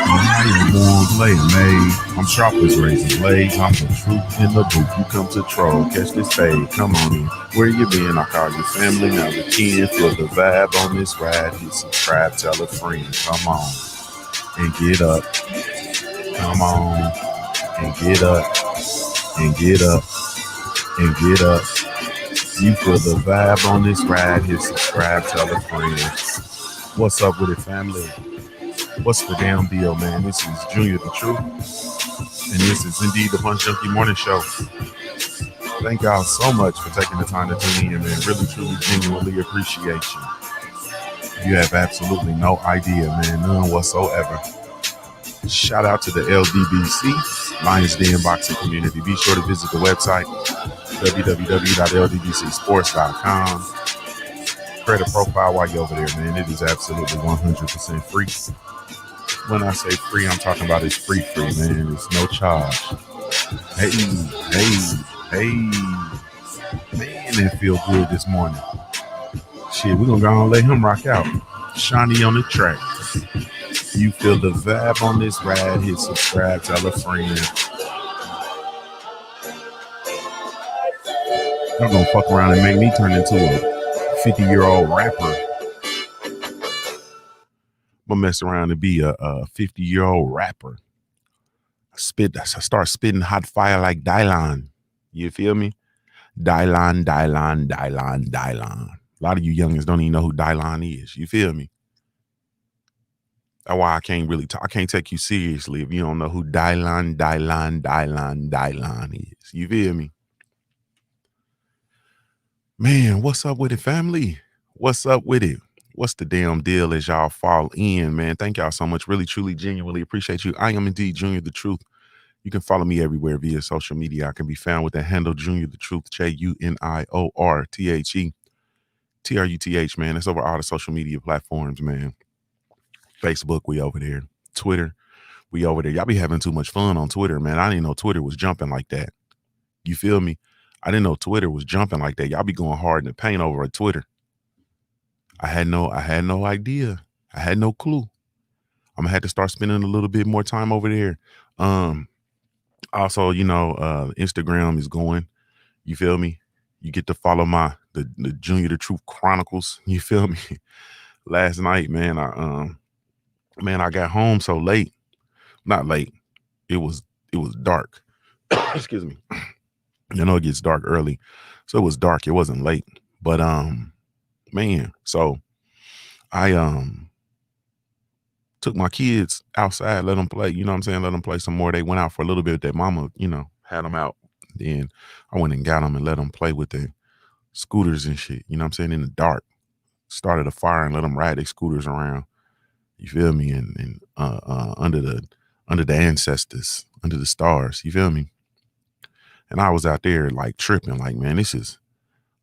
I ain't born playing made. I'm sharp as razor blades. I'm the truth in the booth. You come to troll, catch this fade. Come on in. Where you been? I call you family. Now the kin. Feel the vibe on this ride. Hit subscribe, tell a friend. Come on and get up. Come on and get up and get up and get up. You feel the vibe on this ride. Hit subscribe, tell a friend. What's up with it, family? What's the damn deal, man? This is Junior the Truth, and this is indeed the Punch Junkie Morning Show. Thank y'all so much for taking the time to tune in, man. Really, truly, genuinely appreciate you. You have absolutely no idea, man. None whatsoever. Shout out to the LDBC, Lions Den Boxing Community. Be sure to visit the website, www.ldbcsports.com. Create a profile while you're over there, man. It is absolutely 100% free. When I say free, I'm talking about it's free, man. It's no charge. Hey. Man, it feel good this morning. Shit, we're going to go and let him rock out. Shawnee on the track. You feel the vibe on this ride. Hit subscribe, tell a friend. I'm going to fuck around and make me turn into a 50-year-old rapper. I'm gonna mess around and be a 50-year-old rapper. I start spitting hot fire like Dylan. You feel me? Dylan. A lot of you youngins don't even know who Dylan is. You feel me? That's why I can't really talk. I can't take you seriously if you don't know who Dylan is. You feel me? Man, what's up with it, family? What's up with it? What's the damn deal as y'all fall in, man? Thank y'all so much. Really, truly, genuinely appreciate you. I am indeed Junior the Truth. You can follow me everywhere via social media. I can be found with the handle Junior the Truth, JUNIORTHE, TRUTH, man. It's over all the social media platforms, man. Facebook, we over there. Twitter, we over there. Y'all be having too much fun on Twitter, man. I didn't know Twitter was jumping like that. You feel me? I didn't know Twitter was jumping like that. Y'all be going hard in the paint over at Twitter. I had no idea. I had no clue. I'm gonna have to start spending a little bit more time over there. Also, Instagram is going. You feel me? You get to follow the Junior the Truth Chronicles. You feel me? Last night, man, I got home so late. Not late. It was dark. Excuse me. It gets dark early. So it was dark. It wasn't late. But man, so I took my kids outside, let them play, you know what I'm saying? Let them play some more. They went out for a little bit. Their mama, had them out. Then I went and got them and let them play with their scooters and shit, you know what I'm saying? In the dark. Started a fire and let them ride their scooters around. You feel me? And under the ancestors, under the stars, you feel me? And I was out there like tripping, like, man, this is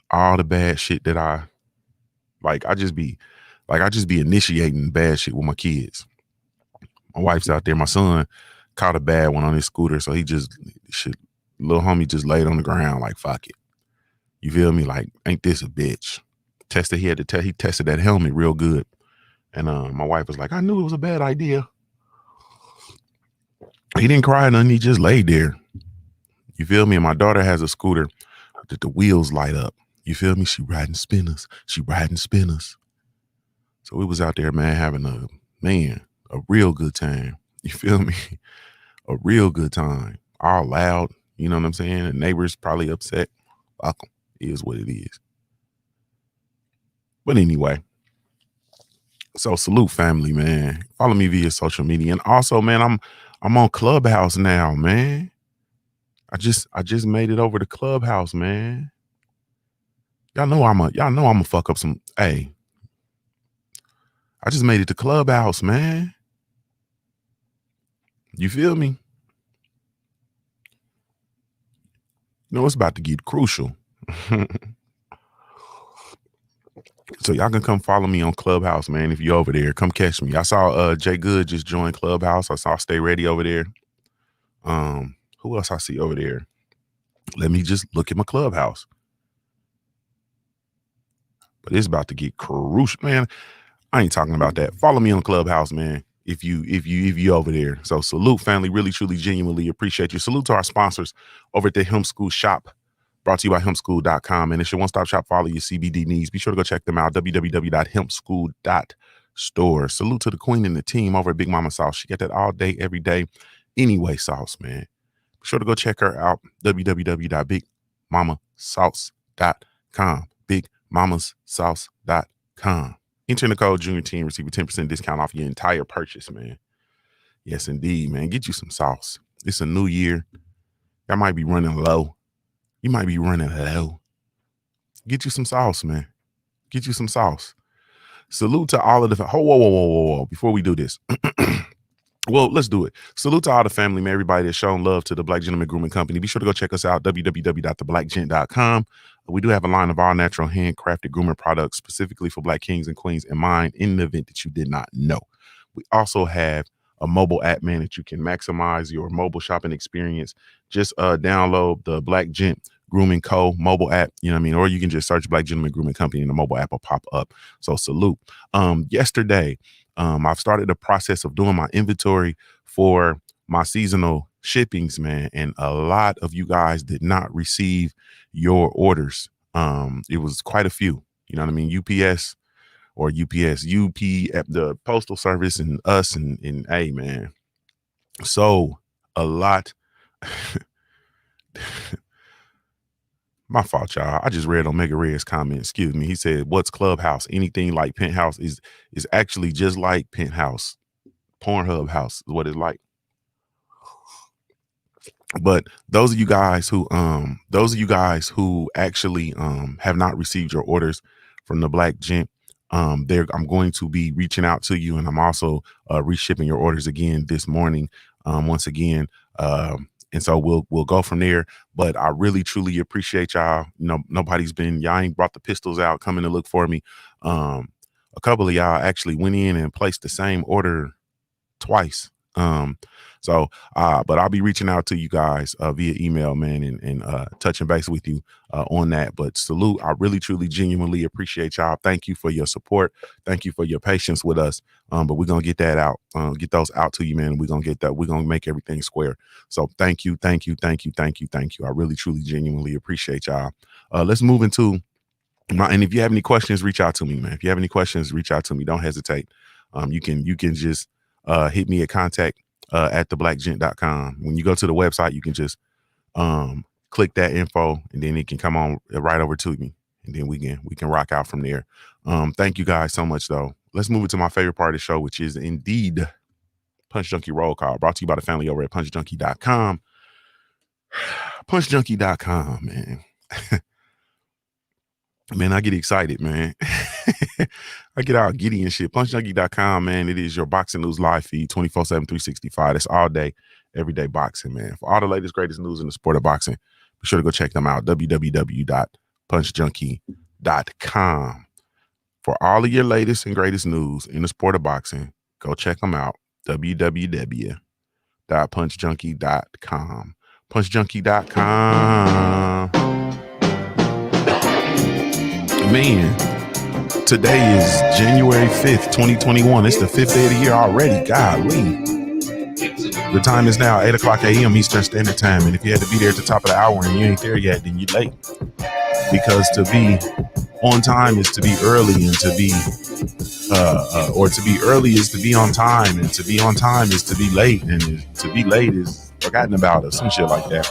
all the bad shit that I just be initiating bad shit with my kids. My wife's out there. My son caught a bad one on his scooter. So little homie just laid on the ground like, fuck it. You feel me? Like, ain't this a bitch? He tested that helmet real good. And my wife was like, I knew it was a bad idea. He didn't cry or nothing. He just laid there. You feel me? And my daughter has a scooter that the wheels light up. You feel me? She riding spinners. So we was out there, man, having a real good time. You feel me? A real good time. All loud. You know what I'm saying? The neighbors probably upset. Fuck them. It is what it is. But anyway. So salute, family, man. Follow me via social media. And also, man, I'm on Clubhouse now, man. I just made it over to Clubhouse, man. Y'all know I'm a fuck up some. Hey, I just made it to Clubhouse, man. You feel me? It's about to get crucial. So y'all can come follow me on Clubhouse, man. If you're over there, come catch me. I saw Jay Good just joined Clubhouse. I saw Stay Ready over there. Who else I see over there? Let me just look at my Clubhouse. But it's about to get crucial, man. I ain't talking about that. Follow me on Clubhouse, man. if you over there. So salute, family. Really, truly, genuinely appreciate you. Salute to our sponsors over at the Hemp School Shop, brought to you by hempschool.com. And it's your one-stop shop for all of your CBD needs. Be sure to go check them out, www.hempschool.store. Salute to the queen and the team over at Big Mama Sauce. She got that all day, every day, anyway sauce, man. Be sure to go check her out, www.bigmamasauce.com, bigmamasauce.com. Enter in the code Junkie, receive a 10% discount off your entire purchase, man. Yes, indeed, man. Get you some sauce. It's a new year. Y'all might be running low. You might be running low. Get you some sauce, man. Get you some sauce. Salute to all of the... Whoa. Before we do this. Well, let's do it. Salute to all the family, man. Everybody that's shown love to the Black Gentleman Grooming Company. Be sure to go check us out, www.theblackgent.com. We do have a line of all natural handcrafted groomer products specifically for Black kings and queens in mind in the event that you did not know. We also have a mobile app, man, that you can maximize your mobile shopping experience. Just download the Black Gent Grooming Co. mobile app, you know what I mean? Or you can just search Black Gentleman Grooming Company and the mobile app will pop up. So salute. Yesterday, I've started the process of doing my inventory for my seasonal shippings, man. And a lot of you guys did not receive your orders. It was quite a few, you know what I mean? UPS, the postal service, and us, and hey, man. So a lot. My fault, y'all. I just read Omega Red's comment. Excuse me. He said, "What's Clubhouse? Anything like Penthouse is actually just like Penthouse. Pornhub House is what it's like." But those of you guys who actually have not received your orders from the Black Gent, I'm going to be reaching out to you, and I'm also reshipping your orders again this morning. Once again. And so we'll go from there. But I really, truly appreciate y'all. You know, y'all ain't brought the pistols out coming to look for me. A couple of y'all actually went in and placed the same order twice. But I'll be reaching out to you guys via email, man, and touching base with you on that. But salute. I really, truly, genuinely appreciate y'all. Thank you for your support. Thank you for your patience with us. But we're going to get that out, get those out to you, man. And we're going to get that. We're going to make everything square. So thank you. I really, truly, genuinely appreciate y'all. Let's move into and if you have any questions, reach out to me, man. If you have any questions, reach out to me. Don't hesitate. You can just hit me at contact at theblackgent.com. When you go to the website, you can just click that info, and then it can come on right over to me, and then we can rock out from there. Thank you guys so much, though. Let's move into my favorite part of the show, which is indeed Punch Junkie Roll Call, brought to you by the family over at punchjunkie.com. Punchjunkie.com, man. Man, I get excited, man. I get all giddy and shit. Punchjunkie.com, man. It is your boxing news live feed 24/7, 365. That's all day, everyday boxing, man. For all the latest, greatest news in the sport of boxing, be sure to go check them out. www.punchjunkie.com. For all of your latest and greatest news in the sport of boxing, go check them out. www.punchjunkie.com. Punchjunkie.com. Man, today is January 5th, 2021. It's the 5th day of the year already. Golly. The time is now 8 o'clock a.m. Eastern Standard Time. And if you had to be there at the top of the hour and you ain't there yet, then you're late. Because to be on time is to be early, and to be early is to be on time, and to be on time is to be late, and to be late is forgotten about, or some shit like that.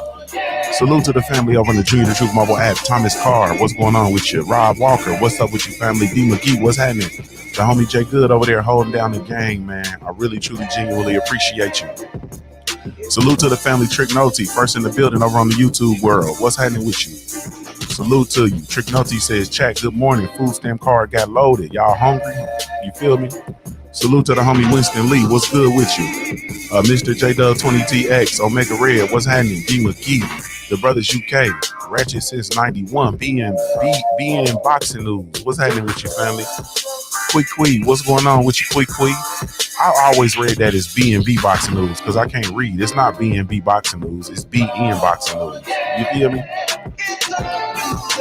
Salute to the family over on the Junior the Truth mobile app. Thomas Carr, what's going on with you? Rob Walker, what's up with you, family? D McGee, what's happening? The homie Jay Good over there holding down the gang, man. I really, truly, genuinely appreciate you. Salute to the family Trick Noty, first in the building over on the YouTube world. What's happening with you? Salute to you. Trick Noty says, chat, good morning. Food stamp card got loaded. Y'all hungry? You feel me? Salute to the homie Winston Lee. What's good with you? Mr. J-Dub20TX, Omega Red. What's happening? D McGee. The Brothers UK. Ratchet since 91. BN Boxing News. What's happening with you, family? Quick Quee. What's going on with you, Quick Quee? I always read that as BNB Boxing News because I can't read. It's not BNB Boxing News. It's BN Boxing News. You feel me?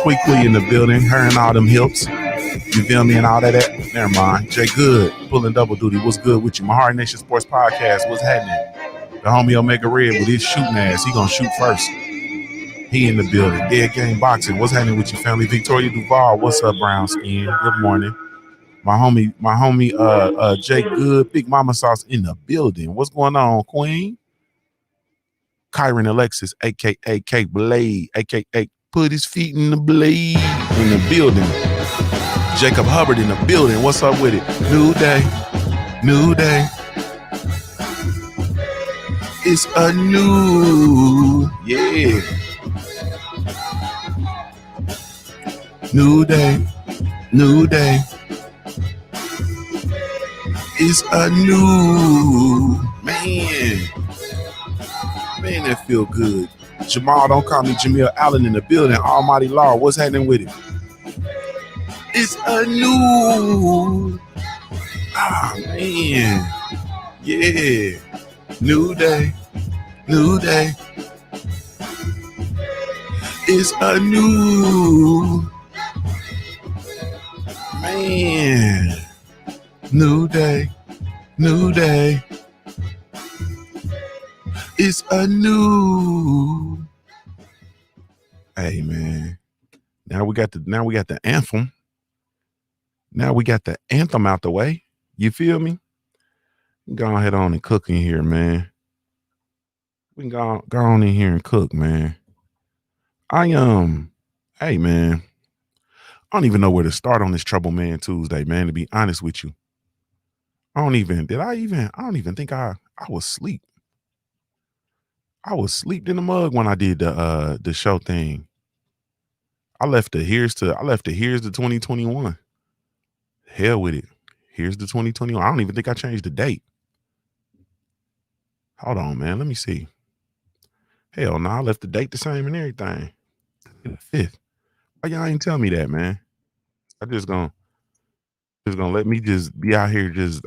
Quick Quee in the building. Her and all them hips. You feel me? And all that. Never mind. Jay Good, pulling double duty. What's good with you? My Heart Nation Sports Podcast. What's happening? The homie Omega Red with his shooting ass. He gonna shoot first. He in the building. Dead Game Boxing. What's happening with you, family? Victoria Duval. What's up, brown skin? Good morning. My homie, Jay Good, Big Mama Sauce in the building. What's going on, Queen? Kyron Alexis, aka K Blade, aka put his feet in the blade in the building. Jacob Hubbard in the building. What's up with it? New day. New day. It's a new, yeah. New day. New day. It's a new, man. Man, that feel good. Jamal, don't call me Jamil Allen in the building. Almighty Law, what's happening with it? It's a new, man. Yeah. New day. New day. It's a new, man. New day. New day. It's a new. Hey, man. Now we got the anthem. Now we got the anthem out the way. You feel me? Go ahead on and cook in here, man. We can go on in here and cook, man. Hey, man. I don't even know where to start on this Trouble Man Tuesday, man, to be honest with you. I don't even think I was asleep. I was asleep in the mug when I did the show thing. I left the here's the 2021. Hell with it. Here's the 2021. I don't even think I changed the date. Hold on, man. Let me see. Hell no, I left the date the same and everything. The 5th. Why y'all ain't tell me that, man? I just gonna let me just be out here just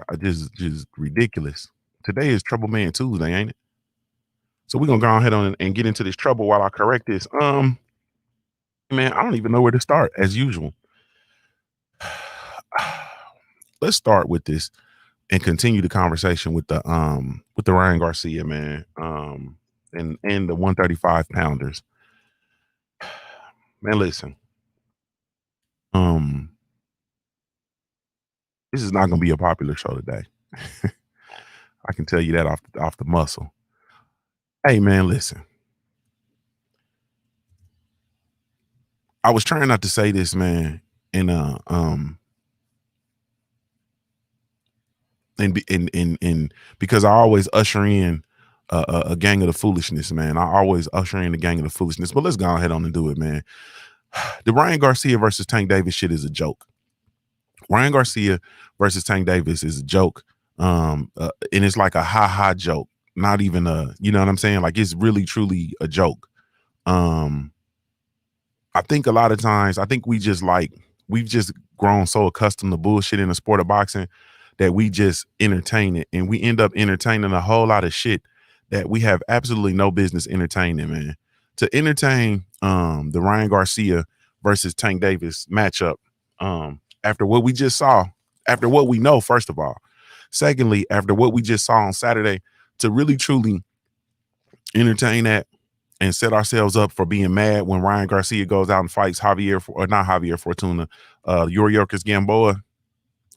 ridiculous. Today is Trouble Man Tuesday, ain't it? So we're gonna go ahead on and get into this trouble while I correct this. Man, I don't even know where to start, as usual. Let's start with this and continue the conversation with the Ryan Garcia, man. And the 135 pounders. Man, listen. This is not gonna be a popular show today. I can tell you that off the muscle. Hey, man, listen. I was trying not to say this, man, and because I always usher in a gang of the foolishness, man. I always usher in the gang of the foolishness. But let's go ahead on and do it, man. The Ryan Garcia versus Tank Davis shit is a joke. Ryan Garcia versus Tank Davis is a joke. And it's like a ha joke, not even you know what I'm saying? Like, it's really truly a joke. I think a lot of times, we've just grown so accustomed to bullshit in the sport of boxing that we just entertain it, and we end up entertaining a whole lot of shit that we have absolutely no business entertaining, man. To entertain the Ryan Garcia versus Tank Davis matchup, after what we just saw, after what we know, first of all. Secondly, after what we just saw on Saturday, to really truly entertain that and set ourselves up for being mad when Ryan Garcia goes out and fights not Javier Fortuna, Yuriorkis Gamboa.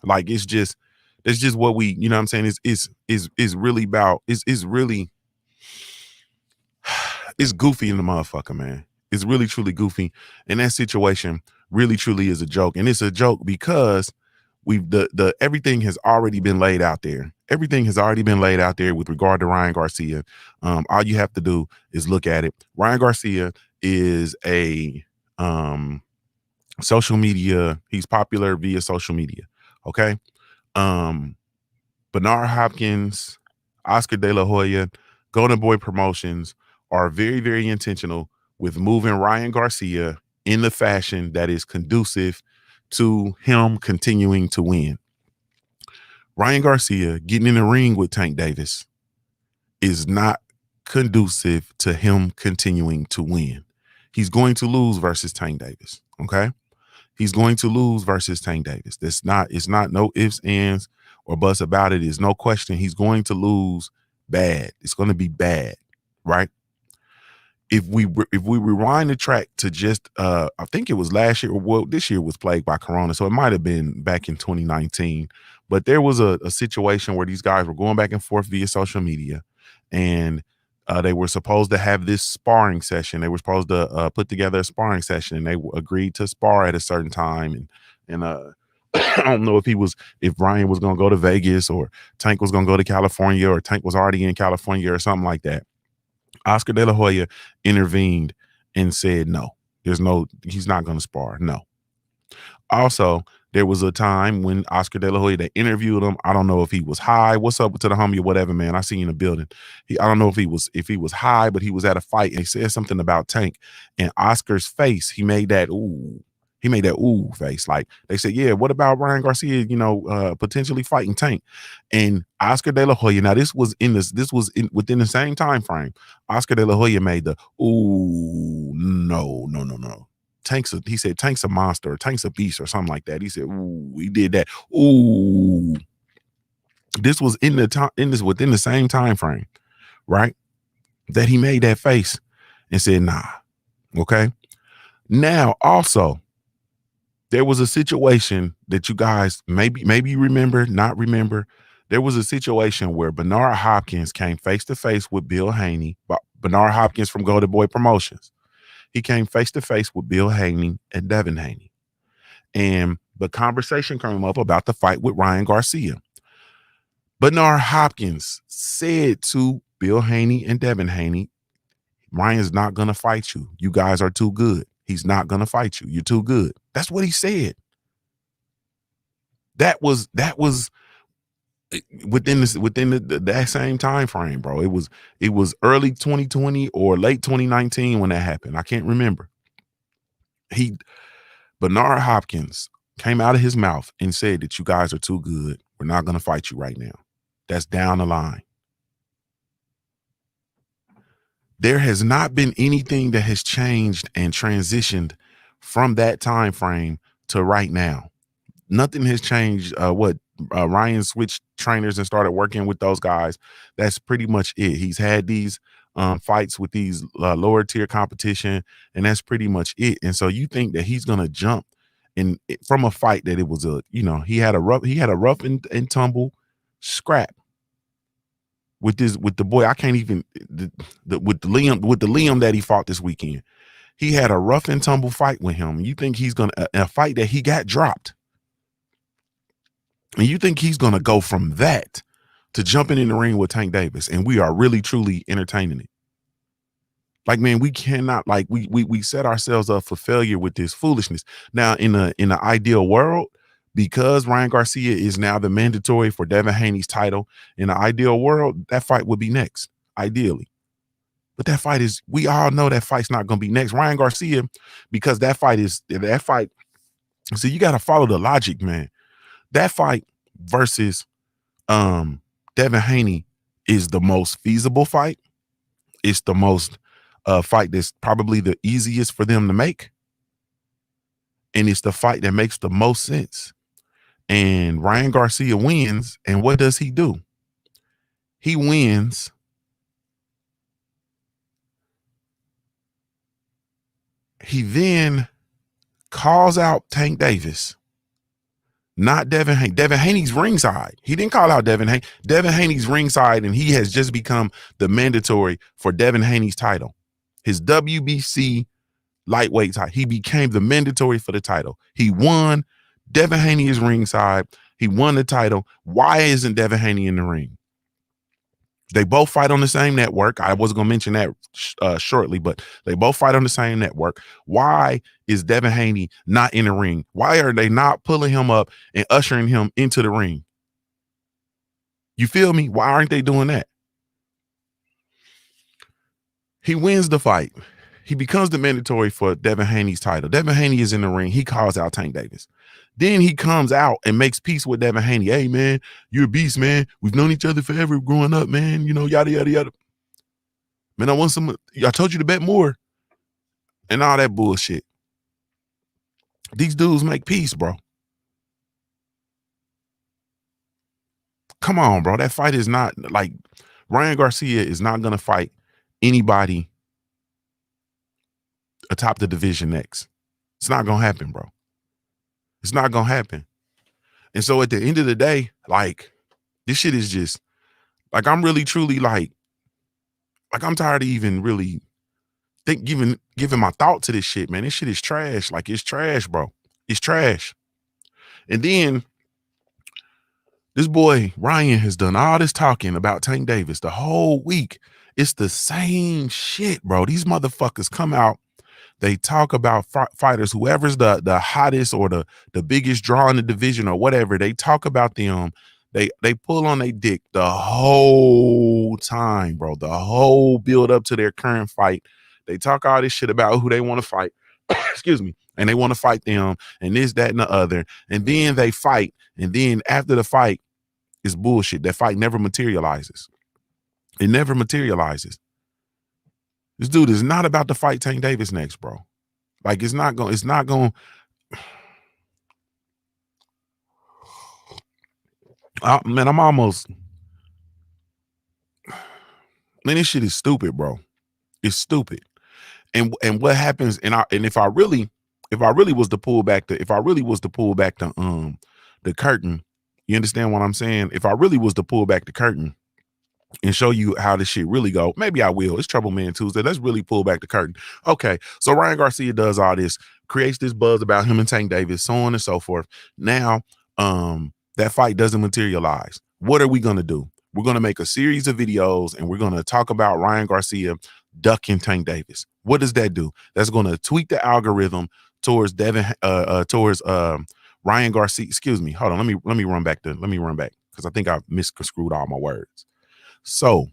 Like, it's just what we, you know what I'm saying, is really about, it's really, it's goofy in the motherfucker, man. It's really truly goofy. And that situation really truly is a joke. And it's a joke because everything has already been laid out there. Everything has already been laid out there with regard to Ryan Garcia. All you have to do is look at it. Ryan Garcia is a social media. He's popular via social media. Okay. Bernard Hopkins, Oscar De La Hoya, Golden Boy Promotions are very, very intentional with moving Ryan Garcia in the fashion that is conducive to him continuing to win. Ryan Garcia getting in the ring with Tank Davis is not conducive to him continuing to win. He's going to lose versus Tank Davis. Okay. He's going to lose versus Tank Davis. It's not no ifs, ands, or buts about it. There's no question. He's going to lose bad. It's going to be bad, right? If we rewind the track to just I think it was last year, well, this year was plagued by Corona, so it might have been back in 2019. But there was a situation where these guys were going back and forth via social media, and they were supposed to have this sparring session. They were supposed to put together a sparring session, and they agreed to spar at a certain time. And I don't know if Ryan was going to go to Vegas or Tank was going to go to California or Tank was already in California or something like that. Oscar De La Hoya intervened and said, no, he's not going to spar. No. Also, there was a time when Oscar De La Hoya, they interviewed him. I don't know if he was high. What's up to the homie or whatever, man? I see you in the building. I don't know if he was high, but he was at a fight and he said something about Tank. And Oscar's face, he made that ooh. He made that ooh face. Like they said, yeah, what about Ryan Garcia, potentially fighting Tank? And Oscar De La Hoya, now this was within the same time frame. Oscar De La Hoya made the ooh, no. He said Tank's a monster, Tank's a beast, or something like that. He said, ooh, he did that. Ooh. This was within the same time frame, right? That he made that face and said, nah. Okay. Now, also, there was a situation that you guys maybe you remember, not remember. There was a situation where Bernard Hopkins came face to face with Bill Haney. Bernard Hopkins from Golden Boy Promotions. He came face to face with Bill Haney and Devin Haney. And the conversation came up about the fight with Ryan Garcia. Bernard Hopkins said to Bill Haney and Devin Haney, Ryan's not going to fight you. You guys are too good. He's not going to fight you. You're too good. That's what he said. That was within that same time frame, bro. It was early 2020 or late 2019 when that happened. I can't remember. Bernard Hopkins came out of his mouth and said that you guys are too good. We're not going to fight you right now. That's down the line. There has not been anything that has changed and transitioned from that time frame to right now. Nothing has changed. Ryan switched trainers and started working with those guys. That's pretty much it. He's had these fights with these lower tier competition, and that's pretty much it. And so you think that he's gonna jump from a fight that it was he had a rough and tumble scrap with the boy. I can't even with the Liam that he fought this weekend. He had a rough and tumble fight with him. You think he's gonna a fight that he got dropped, and you think he's gonna go from that to jumping in the ring with Tank Davis, and we are really truly entertaining it. Like, man, we cannot, like, we set ourselves up for failure with this foolishness. Now, in the ideal world, because Ryan Garcia is now the mandatory for Devin Haney's title, in the ideal world, that fight would be next, ideally. But we all know that fight's not going to be next. Ryan Garcia, because that fight. So you got to follow the logic, man. That fight versus Devin Haney is the most feasible fight. It's the most fight that's probably the easiest for them to make. And it's the fight that makes the most sense. And Ryan Garcia wins. And what does he do? He wins. He then calls out Tank Davis, not Devin Haney. Devin Haney's ringside. He didn't call out Devin Haney. Devin Haney's ringside, and he has just become the mandatory for Devin Haney's title. His WBC lightweight title. He became the mandatory for the title. He won. Devin Haney is ringside. He won the title. Why isn't Devin Haney in the ring? They both fight on the same network. I wasn't going to mention that shortly, but they both fight on the same network. Why is Devin Haney not in the ring? Why are they not pulling him up and ushering him into the ring? You feel me? Why aren't they doing that? He wins the fight. He becomes the mandatory for Devin Haney's title. Devin Haney is in the ring. He calls out Tank Davis. Then he comes out and makes peace with Devin Haney. Hey, man, you're a beast, man. We've known each other forever growing up, man. You know, yada, yada, yada. Man, I told you to bet more. And all that bullshit. These dudes make peace, bro. Come on, bro. That fight is not like Ryan Garcia is not gonna fight anybody atop the division next. It's not gonna happen, bro. It's not gonna happen. And so at the end of the day, like this shit is just like I'm really truly like I'm tired of even really giving my thought to this shit, man. This shit is trash. Like it's trash, bro. It's trash. And then this boy Ryan has done all this talking about Tank Davis the whole week. It's the same shit, bro. These motherfuckers come out. They talk about fighters, whoever's the hottest or the biggest draw in the division or whatever. They talk about them. They pull on their dick the whole time, bro. The whole build up to their current fight. They talk all this shit about who they want to fight. Excuse me. And they want to fight them and this, that, and the other. And then they fight. And then after the fight, it's bullshit. That fight never materializes. It never materializes. This dude is not about to fight Tank Davis next, bro. Like it's not going. Man, I'm almost. Man, this shit is stupid, bro. It's stupid. And what happens? And if I really was to pull back the curtain, you understand what I'm saying? If I really was to pull back the curtain and show you how this shit really go, maybe I will. It's Trouble Man Tuesday. Let's really pull back the curtain. Okay, so Ryan Garcia does all this, creates this buzz about him and Tank Davis, so on and so forth. Now, that fight doesn't materialize. What are we gonna do? We're gonna make a series of videos and we're gonna talk about Ryan Garcia ducking Tank Davis. What does that do? That's gonna tweak the algorithm towards Ryan Garcia. Excuse me. Hold on. Let me run back because I think I misconstrued all my words. So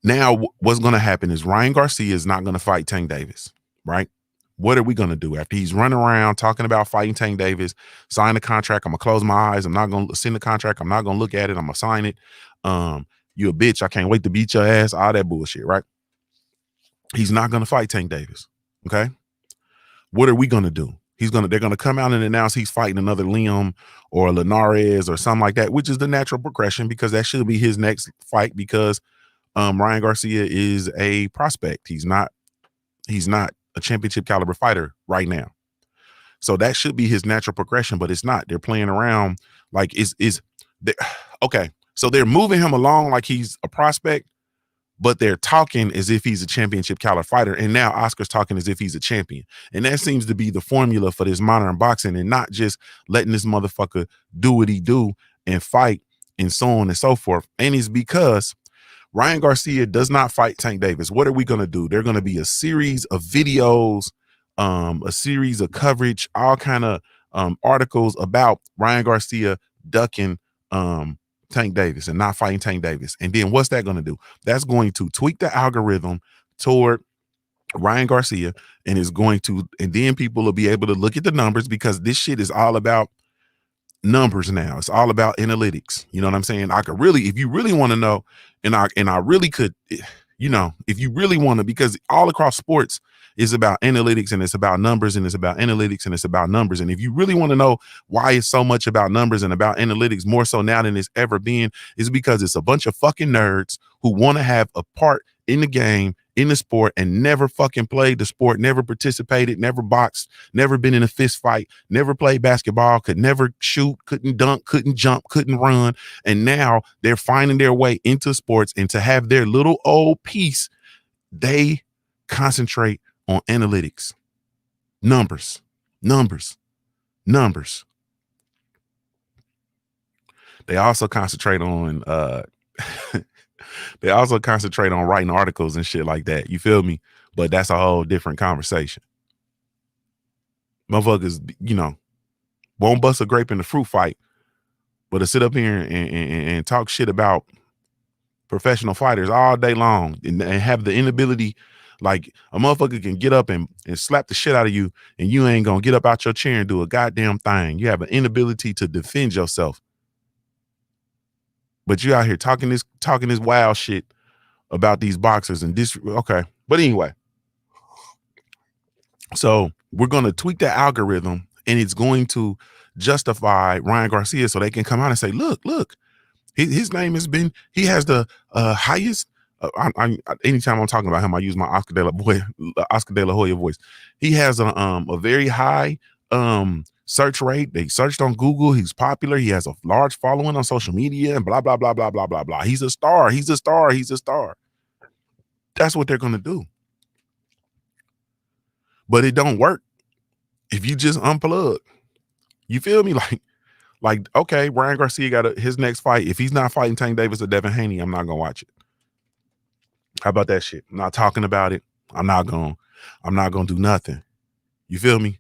now what's going to happen is Ryan Garcia is not going to fight Tank Davis, right? What are we going to do after he's running around talking about fighting Tank Davis? Sign the contract. I'm going to close my eyes. I'm not going to send the contract. I'm not going to look at it. I'm going to sign it. You a bitch. I can't wait to beat your ass. All that bullshit, right? He's not going to fight Tank Davis. Okay. What are we going to do? They're going to come out and announce he's fighting another Liam or Linares or something like that, which is the natural progression because that should be his next fight because Ryan Garcia is a prospect. He's not a championship caliber fighter right now. So that should be his natural progression, but it's not. They're playing around like okay. So they're moving him along like he's a prospect, but they're talking as if he's a championship caliber fighter. And now Oscar's talking as if he's a champion. And that seems to be the formula for this modern boxing and not just letting this motherfucker do what he do and fight and so on and so forth. And it's because Ryan Garcia does not fight Tank Davis. What are we going to do? They're going to be a series of videos, a series of coverage, all kind of articles about Ryan Garcia ducking Tank Davis and not fighting Tank Davis. And then what's that going to do? That's going to tweak the algorithm toward Ryan Garcia and then people will be able to look at the numbers because this shit is all about numbers now. It's all about analytics. You know what I'm saying? I could really, if you really want to know, and I really could, if you really want to, because all across sports is about analytics and it's about numbers and it's about analytics and it's about numbers. And if you really want to know why it's so much about numbers and about analytics more so now than it's ever been, is because it's a bunch of fucking nerds who want to have a part in the game, in the sport, and never fucking played the sport, never participated, never boxed, never been in a fist fight, never played basketball, could never shoot, couldn't dunk, couldn't jump, couldn't run. And now they're finding their way into sports, and to have their little old piece, they concentrate on analytics, numbers. They also concentrate on writing articles and shit like that. You feel me? But that's a whole different conversation. Motherfuckers, won't bust a grape in the fruit fight, but to sit up here and talk shit about professional fighters all day long and have the inability, like a motherfucker can get up and slap the shit out of you and you ain't gonna get up out your chair and do a goddamn thing. You have an inability to defend yourself. But you out here talking this wild shit about these boxers and this. Okay. But anyway, So we're going to tweak the algorithm, and it's going to justify Ryan Garcia so they can come out and say, look, his name has been, he has the highest. Anytime I'm talking about him, I use my Oscar De La Hoya voice. He has a very high search rate. They searched on Google. He's popular. He has a large following on social media and blah, blah, blah, blah, blah, blah, blah. He's a star. He's a star. He's a star. That's what they're going to do. But it don't work if you just unplug. You feel me? Like, okay, Ryan Garcia got his next fight. If he's not fighting Tank Davis or Devin Haney, I'm not going to watch it. How about that shit? I'm not talking about it. I'm not going to do nothing. You feel me?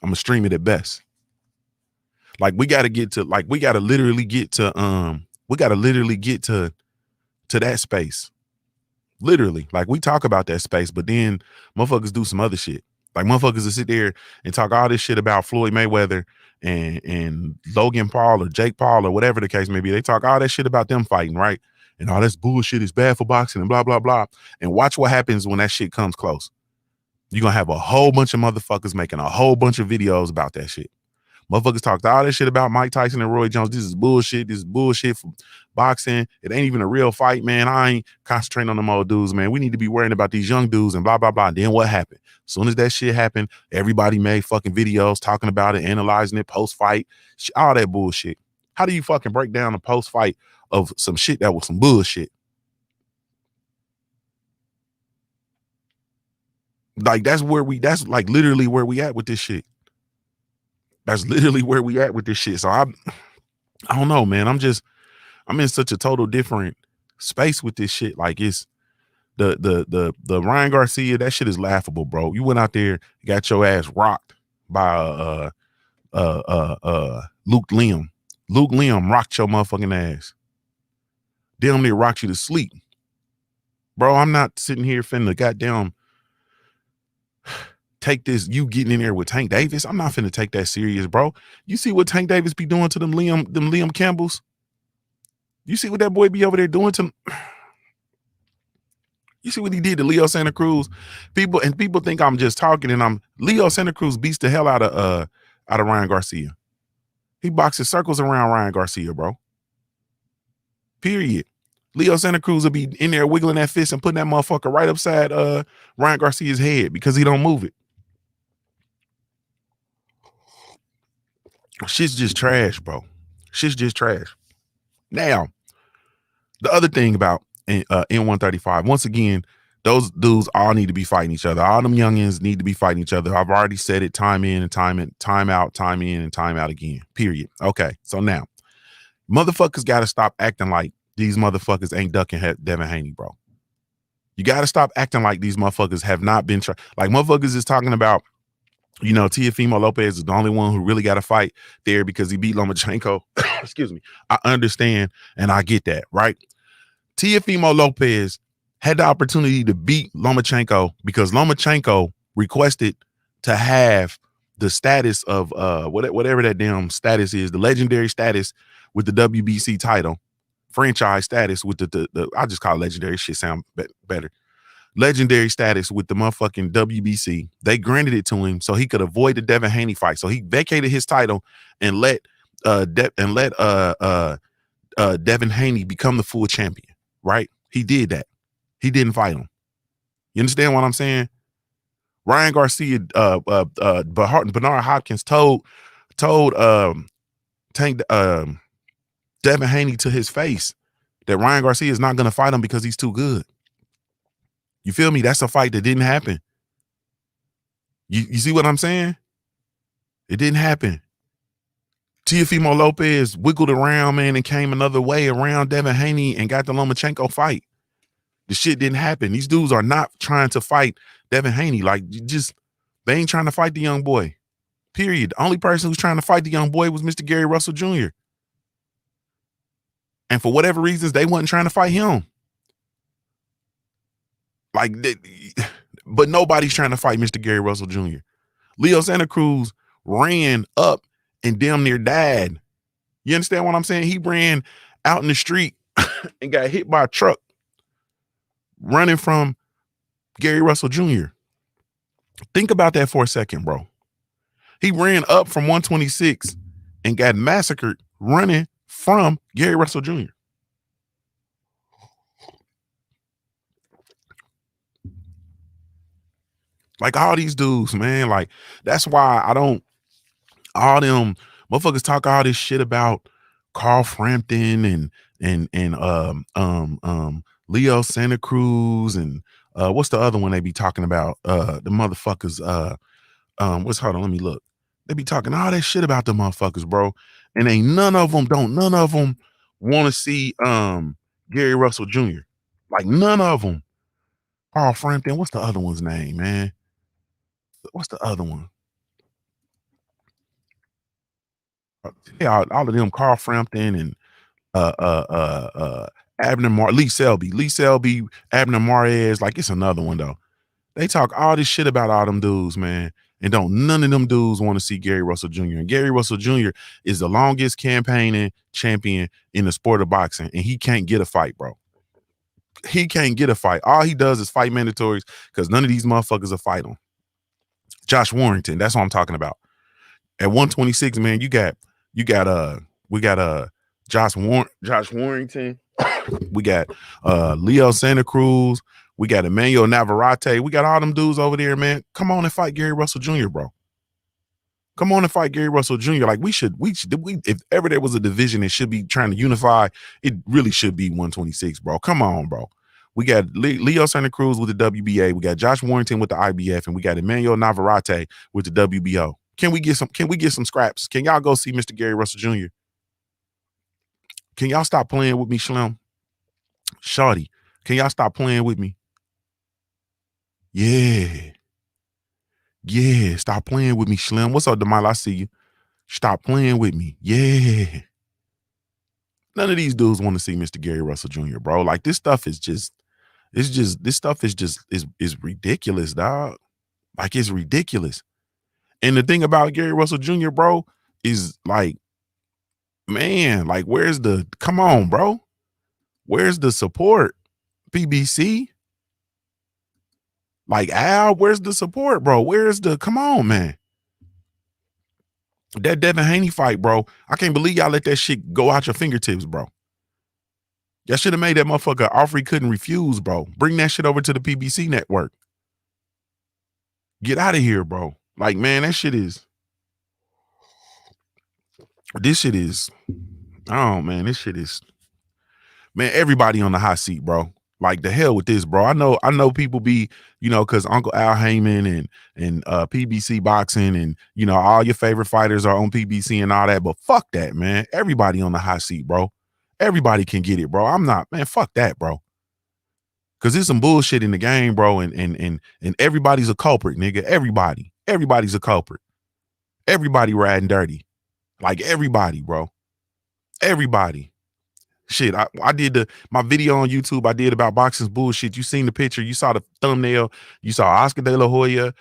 I'm going to stream it at best. Like we got to literally get to that space. Literally. Like we talk about that space, but then motherfuckers do some other shit. Like motherfuckers will sit there and talk all this shit about Floyd Mayweather and Logan Paul or Jake Paul or whatever the case may be. They talk all that shit about them fighting, right? And all this bullshit is bad for boxing and blah, blah, blah. And watch what happens when that shit comes close. You're going to have a whole bunch of motherfuckers making a whole bunch of videos about that shit. Motherfuckers talked all this shit about Mike Tyson and Roy Jones. This is bullshit. This is bullshit for boxing. It ain't even a real fight, man. I ain't concentrating on them old dudes, man. We need to be worrying about these young dudes and blah, blah, blah. And then what happened? As soon as that shit happened, everybody made fucking videos talking about it, analyzing it, post-fight, all that bullshit. How do you fucking break down a post-fight of some shit that was some bullshit? Like, that's like literally where we at with this shit. That's literally where we at with this shit. So I don't know, man. I'm in such a total different space with this shit. Like it's the Ryan Garcia, that shit is laughable, bro. You went out there, got your ass rocked by Luke Liam. Luke Liam rocked your motherfucking ass. Damn near rocked you to sleep. Bro, I'm not sitting here finna goddamn take this, you getting in there with Tank Davis. I'm not finna take that serious, bro. You see what Tank Davis be doing to them Liam Campbells? You see what that boy be over there doing to You see what he did to Leo Santa Cruz? People think I'm just talking, and Leo Santa Cruz beats the hell out of Ryan Garcia. He boxes circles around Ryan Garcia, bro. Period. Leo Santa Cruz will be in there wiggling that fist and putting that motherfucker right upside Ryan Garcia's head because he don't move it. Shit's just trash, bro. Shit's just trash. Now, the other thing about N135, once again, those dudes all need to be fighting each other. All them youngins need to be fighting each other. I've already said it time in and time out, time in and time out again. Period. Okay, so now, motherfuckers got to stop acting like these motherfuckers ain't ducking Devin Haney, bro. You got to stop acting like these motherfuckers have not been like motherfuckers is talking about, you know, Teofimo Lopez is the only one who really got to fight there because he beat Lomachenko. Excuse me. I understand and I get that, right? Teofimo Lopez had the opportunity to beat Lomachenko because Lomachenko requested to have the status of whatever that damn status is, the legendary status with the WBC title, franchise status with the I just call it legendary. Shit sound better. Legendary status with the motherfucking WBC. They granted it to him so he could avoid the Devin Haney fight. So he vacated his title and let Devin Haney become the full champion. Right? He did that. He didn't fight him. You understand what I'm saying? Ryan Garcia, Bernard Hopkins told Devin Haney to his face that Ryan Garcia is not going to fight him because he's too good. You feel me? That's a fight that didn't happen. You see what I'm saying? It didn't happen. Teofimo Lopez wiggled around, man, and came another way around Devin Haney and got the Lomachenko fight. The shit didn't happen. These dudes are not trying to fight Devin Haney. Like, they ain't trying to fight the young boy. Period. The only person who's trying to fight the young boy was Mr. Gary Russell Jr. And for whatever reasons, they wasn't trying to fight him. Like, but nobody's trying to fight Mr. Gary Russell Jr. Leo Santa Cruz ran up and damn near died. You understand what I'm saying? He ran out in the street and got hit by a truck running from Gary Russell Jr. Think about that for a second, bro. He ran up from 126 and got massacred running from Gary Russell Jr. Like all these dudes, man. Like that's why I don't. All them motherfuckers talk all this shit about Carl Frampton and Leo Santa Cruz and what's the other one they be talking about? The motherfuckers. What's hold on? Let me look. They be talking all that shit about the motherfuckers, bro. And ain't none of them want to see Gary Russell Jr. Like none of them. Carl Frampton. What's the other one's name, man? What's the other one? Yeah, all of them, Carl Frampton and Abner Lee Selby, Abner Mares, like it's another one though. They talk all this shit about all them dudes, man. And don't none of them dudes want to see Gary Russell Jr. And Gary Russell Jr. is the longest campaigning champion in the sport of boxing, and he can't get a fight, bro. He can't get a fight. All he does is fight mandatories because none of these motherfuckers will fight him. Josh Warrington, that's what I'm talking about. At 126, man, we got Josh Warrington. We got Leo Santa Cruz. We got Emmanuel Navarrete. We got all them dudes over there, man. Come on and fight Gary Russell Jr., bro. Come on and fight Gary Russell Jr. Like we should, if ever there was a division that should be trying to unify, it really should be 126, bro. Come on, bro. We got Leo Santa Cruz with the WBA. We got Josh Warrington with the IBF, and we got Emmanuel Navarrete with the WBO. Can we get some scraps? Can y'all go see Mr. Gary Russell Jr.? Can y'all stop playing with me, Slim? Shawty, can y'all stop playing with me? Yeah. Yeah, stop playing with me, Slim. What's up, Demal? I see you. Stop playing with me. Yeah. None of these dudes want to see Mr. Gary Russell Jr., bro. Like this stuff is just ridiculous, dog. Like it's ridiculous. And the thing about Gary Russell Jr., bro, is like, man, like come on, bro. Where's the support? PBC? Like Al, where's the support, bro? Come on, man. That Devin Haney fight, bro. I can't believe y'all let that shit go out your fingertips, bro. Y'all should have made that motherfucker offer he couldn't refuse, bro. Bring that shit over to the PBC network. Get out of here, bro. Like, man, this shit is. Oh, man, this shit is. Man, everybody on the hot seat, bro. Like the hell with this, bro. I know people be, because Uncle Al Heyman and PBC boxing and all your favorite fighters are on PBC and all that, but fuck that, man. Everybody on the hot seat, bro. Everybody can get it, bro. I'm not, man. Fuck that, bro. Cause there's some bullshit in the game, bro, and everybody's a culprit, nigga. Everybody's a culprit. Everybody riding dirty, like everybody, bro. Everybody. Shit, I did my video on YouTube I did about boxing's bullshit. You seen the picture, you saw the thumbnail, you saw Oscar De La Hoya,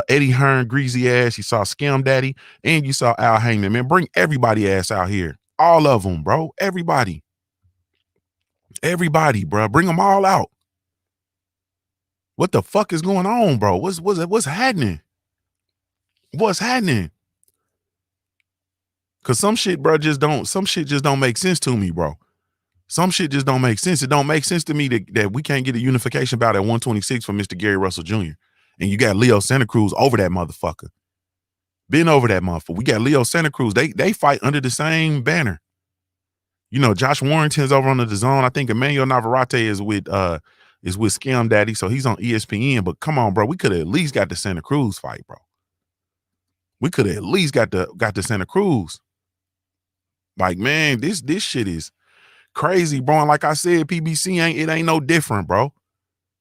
Eddie Hearn, greasy ass, you saw Scam Daddy, and you saw Al Heyman. Man, bring everybody ass out here. All of them, bro. Everybody, bro. Bring them all out. What the fuck is going on, bro? What's happening? What's happening? Cause some shit just don't make sense to me, bro. Some shit just don't make sense. It don't make sense to me that we can't get a unification bout at 126 for Mr. Gary Russell Jr. And you got Leo Santa Cruz over that motherfucker. Been over that motherfucker. We got Leo Santa Cruz. They fight under the same banner. Josh Warrington's over on the DAZN. I think Emmanuel Navarrete is with Scam Daddy, so he's on ESPN. But come on, bro. We could have at least got the Santa Cruz fight, bro. We could have at least got the Santa Cruz. Like, man, this shit is crazy, bro. And like I said, PBC ain't no different, bro.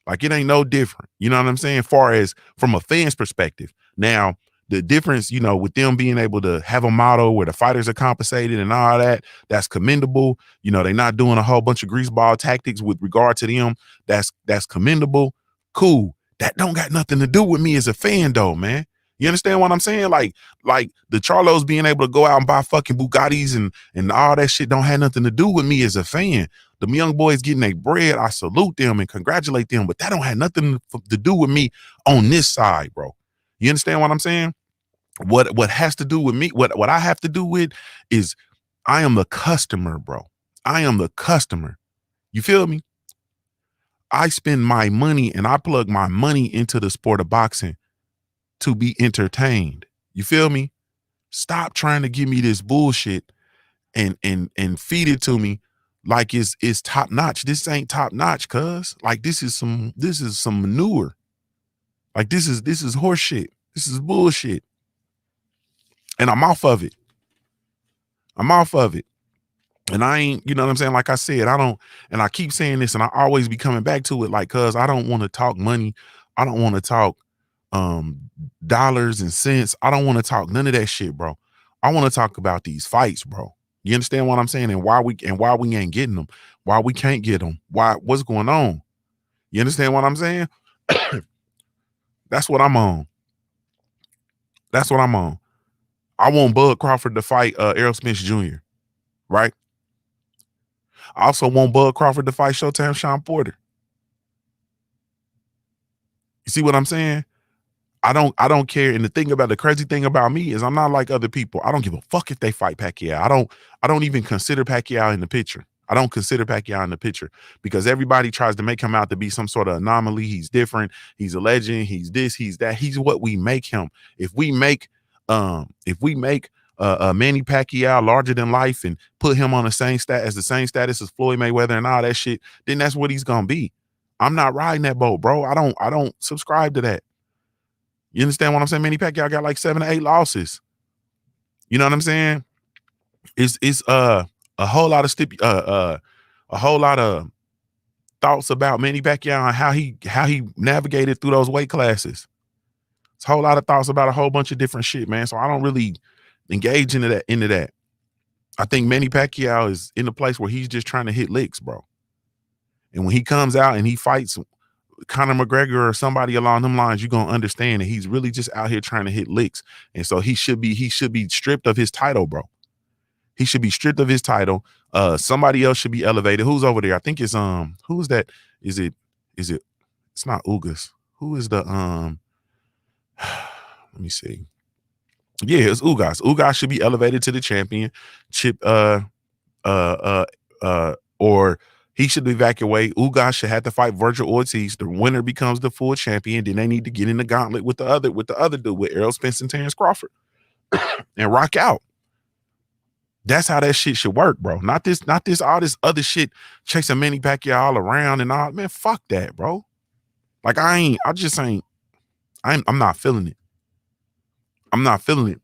Like it ain't no different. You know what I'm saying? Far as from a fan's perspective. Now, the difference, with them being able to have a model where the fighters are compensated and all that, that's commendable. They're not doing a whole bunch of greaseball tactics with regard to them. That's commendable. Cool. That don't got nothing to do with me as a fan, though, man. You understand what I'm saying? Like the Charlos being able to go out and buy fucking Bugattis and all that shit don't have nothing to do with me as a fan. Them young boys getting their bread, I salute them and congratulate them, but that don't have nothing to do with me on this side, bro. You understand what I'm saying? What has to do with me, what I have to do with is I am the customer, bro. I am the customer. You feel me? I spend my money and I plug my money into the sport of boxing to be entertained. You feel me? Stop trying to give me this bullshit and feed it to me like it's top notch. This ain't top notch, cuz. Like this is some manure. Like this is horse shit. This is bullshit. And I'm off of it. I'm off of it. And I ain't, you know what I'm saying? Like I said, I don't, and I keep saying this and I always be coming back to it, like, cuz I don't want to talk money. I don't want to talk um dollars and cents. I don't want to talk none of that shit, bro. I want to talk about these fights, bro. You understand what I'm saying? And why we ain't getting them, why we can't get them, what's going on? You understand what I'm saying? That's what I'm on. That's what I'm on. I want Bud Crawford to fight Errol Spence Jr., right? I also want Bud Crawford to fight Showtime Sean Porter. You see what I'm saying? I don't care. And the crazy thing about me is I'm not like other people. I don't give a fuck if they fight Pacquiao. I don't even consider Pacquiao in the picture. I don't consider Pacquiao in the picture because everybody tries to make him out to be some sort of anomaly. He's different. He's a legend. He's this, he's that. He's what we make him. If we make Manny Pacquiao larger than life and put him on the same status as Floyd Mayweather and all that shit, then that's what he's gonna be. I'm not riding that boat, bro. I don't subscribe to that. You understand what I'm saying? Manny Pacquiao got like 7 or 8 losses. You know what I'm saying? It's a whole lot of a whole lot of thoughts about Manny Pacquiao and how he navigated through those weight classes. It's a whole lot of thoughts about a whole bunch of different shit, man. So I don't really engage into that. I think Manny Pacquiao is in a place where he's just trying to hit licks, bro. And when he comes out and he fights Conor McGregor or somebody along them lines, you're gonna understand that he's really just out here trying to hit licks. And so he should be stripped of his title, bro. He should be stripped of his title. Somebody else should be elevated. Who's over there? I think it's who's that? Is it it's not Ugas. Who is the let me see. Yeah, it's Ugas. Ugas should be elevated to the championship or he should evacuate. Ugas should have to fight Virgil Ortiz. The winner becomes the full champion. Then they need to get in the gauntlet with the other dude, with Errol Spence and Terrence Crawford, and rock out. That's how that shit should work, bro. Not this all this other shit chasing Manny Pacquiao all around and all. Man, fuck that, bro. Like I'm not feeling it. I'm not feeling it.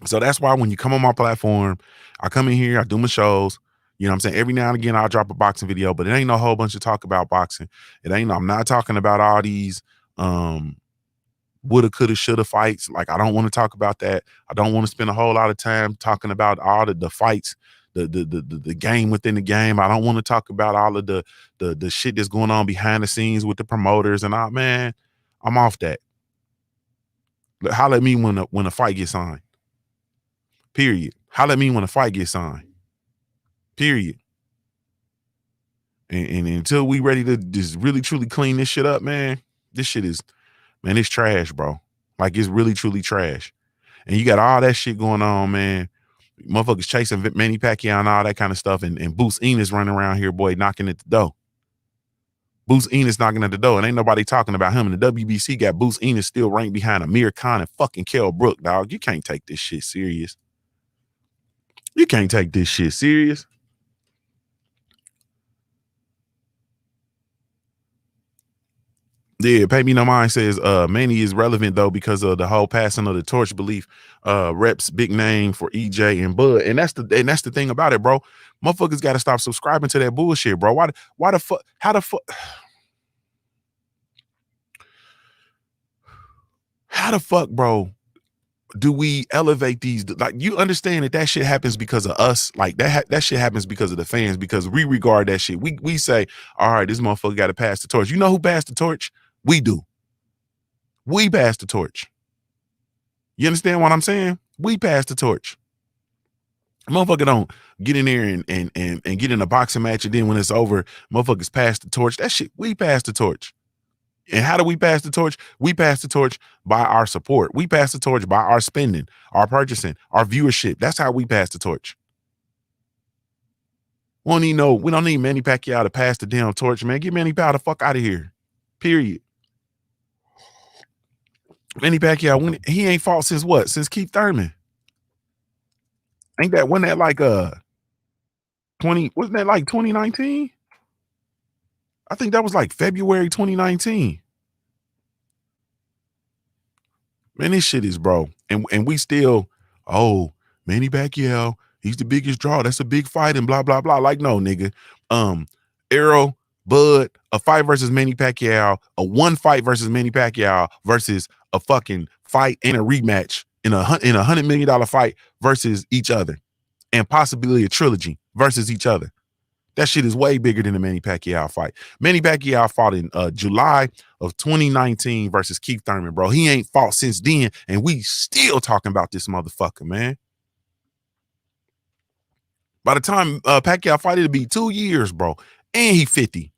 So that's why when you come on my platform, I come in here, I do my shows. You know what I'm saying? Every now and again, I'll drop a boxing video, but it ain't no whole bunch of talk about boxing. I'm not talking about all these woulda, coulda, shoulda fights. Like, I don't want to talk about that. I don't want to spend a whole lot of time talking about all the fights, the game within the game. I don't want to talk about all of the shit that's going on behind the scenes with the promoters and all. Man, I'm off that. Holler at me when a fight gets signed. Period. Holler at me when a fight gets signed. Period. And until we ready to just really truly clean this shit up, man, this shit is, man, it's trash, bro. Like, it's really truly trash. And you got all that shit going on, man. Motherfuckers chasing Manny Pacquiao and all that kind of stuff. And Boots Enos running around here, boy, knocking at the door. Boots Enos knocking at the door. And ain't nobody talking about him. And the WBC got Boots Enos still ranked behind Amir Khan and fucking Kell Brook, dog. You can't take this shit serious. You can't take this shit serious. Yeah, Pay Me No Mind says Manny is relevant though because of the whole passing of the torch belief. Reps big name for EJ and Bud, and that's the thing about it, bro. Motherfuckers got to stop subscribing to that bullshit, bro. Why the fuck? How the fuck? How the fuck, bro? Do we elevate these? Like, you understand that shit happens because of us. Like that shit happens because of the fans, because we regard that shit. We say, all right, this motherfucker got to pass the torch. You know who passed the torch? We do. We pass the torch. You understand what I'm saying? We pass the torch. Motherfucker don't get in there and get in a boxing match, and then when it's over, motherfuckers pass the torch. That shit, we pass the torch. And how do we pass the torch? We pass the torch by our support. We pass the torch by our spending, our purchasing, our viewership. That's how we pass the torch. We don't need Manny Pacquiao to pass the damn torch, man. Get Manny Pacquiao the fuck out of here. Period. Manny Pacquiao, he ain't fought since what? Since Keith Thurman. Wasn't that like 2019? I think that was like February 2019. Man, this shit is bro. And we still, Manny Pacquiao, he's the biggest draw. That's a big fight and blah, blah, blah. Like, no, nigga. Errol, Bud, a fight versus Manny Pacquiao, a one fight versus Manny Pacquiao versus a fucking fight and a rematch in a $100 million fight versus each other, and possibly a trilogy versus each other. That shit is way bigger than the Manny Pacquiao fight. Manny Pacquiao fought in July of 2019 versus Keith Thurman, bro. He ain't fought since then, and we still talking about this motherfucker, man. By the time Pacquiao fight, it'll be 2 years, bro. And he 50.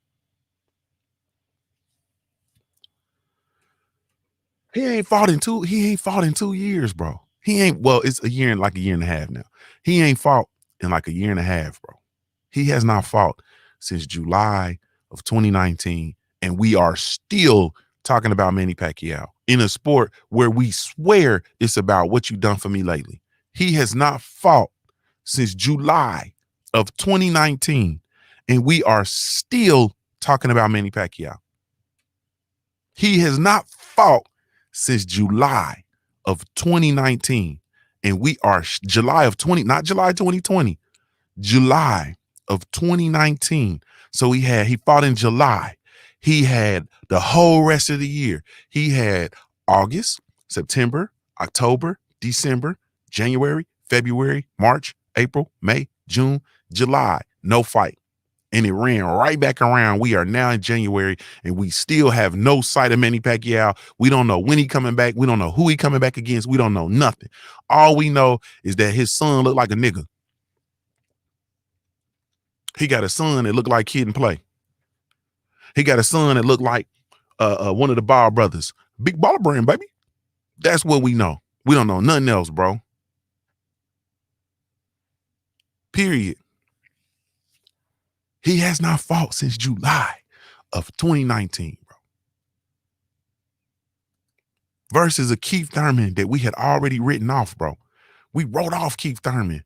He ain't fought in 2 years, bro. It's a year and a half now. He ain't fought in like a year and a half, bro. He has not fought since July of 2019, and we are still talking about Manny Pacquiao in a sport where we swear it's about what you done for me lately. He has not fought since July of 2019, and we are still talking about Manny Pacquiao. He has not fought since July of 2019, and we are not July 2020, July of 2019. So he fought in July. He had the whole rest of the year. He had August, September, October, December, January, February, March, April, May, June, July. No fight. And it ran right back around. We are now in January, and we still have no sight of Manny Pacquiao. We don't know when he coming back. We don't know who he coming back against. We don't know nothing. All we know is that his son looked like a nigga. He got a son that looked like Kid and Play. He got a son that looked like one of the Ball brothers. Big baller brand, baby. That's what we know. We don't know nothing else, bro. Period. He has not fought since July of 2019, bro. Versus a Keith Thurman that we had already written off, bro. We wrote off Keith Thurman.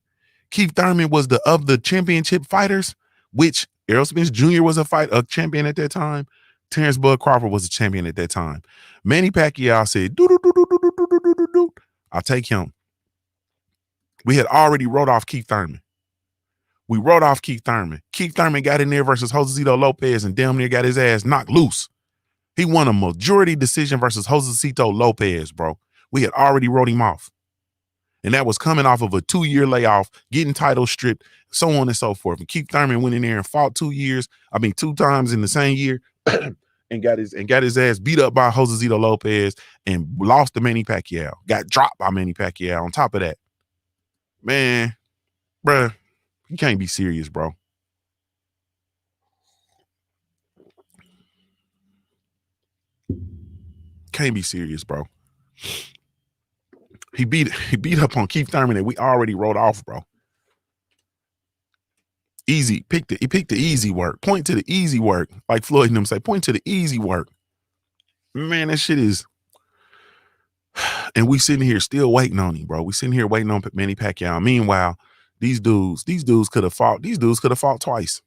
Keith Thurman was of the championship fighters, which Errol Spence Jr. was a champion at that time. Terrence Bud Crawford was a champion at that time. Manny Pacquiao said, I'll take him. We had already wrote off Keith Thurman. We wrote off Keith Thurman. Keith Thurman got in there versus Josecito Lopez and damn near got his ass knocked loose. He won a majority decision versus Josecito Lopez, bro. We had already wrote him off. And that was coming off of a 2-year layoff, getting title stripped, so on and so forth. And Keith Thurman went in there and fought 2 times in the same year and got his ass beat up by Josecito Lopez and lost to Manny Pacquiao. Got dropped by Manny Pacquiao on top of that. Man, bruh, you can't be serious, bro. Can't be serious, bro. He beat up on Keith Thurman that we already wrote off, bro. Easy. He picked the easy work. Point to the easy work. Like Floyd and them say, point to the easy work. Man, that shit is. And we sitting here still waiting on him, bro. We sitting here waiting on Manny Pacquiao. Meanwhile, these dudes could have fought. These dudes could have fought twice.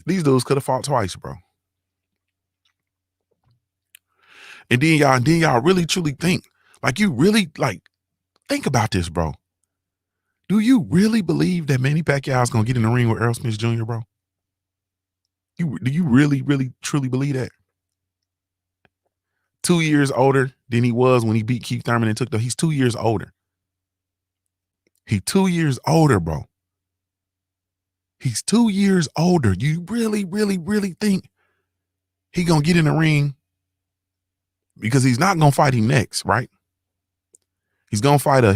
These dudes could have fought twice, bro. And then y'all really truly think, like, you really think about this, bro. Do you really believe that Manny Pacquiao is gonna get in the ring with Errol Spence Jr., bro? Do you really, really, truly believe that? 2 years older than he was when he beat Keith Thurman and he's 2 years older. He's 2 years older, bro. He's 2 years older. You really, really, really think he gonna get in the ring? Because he's not gonna fight him next, right? He's gonna fight a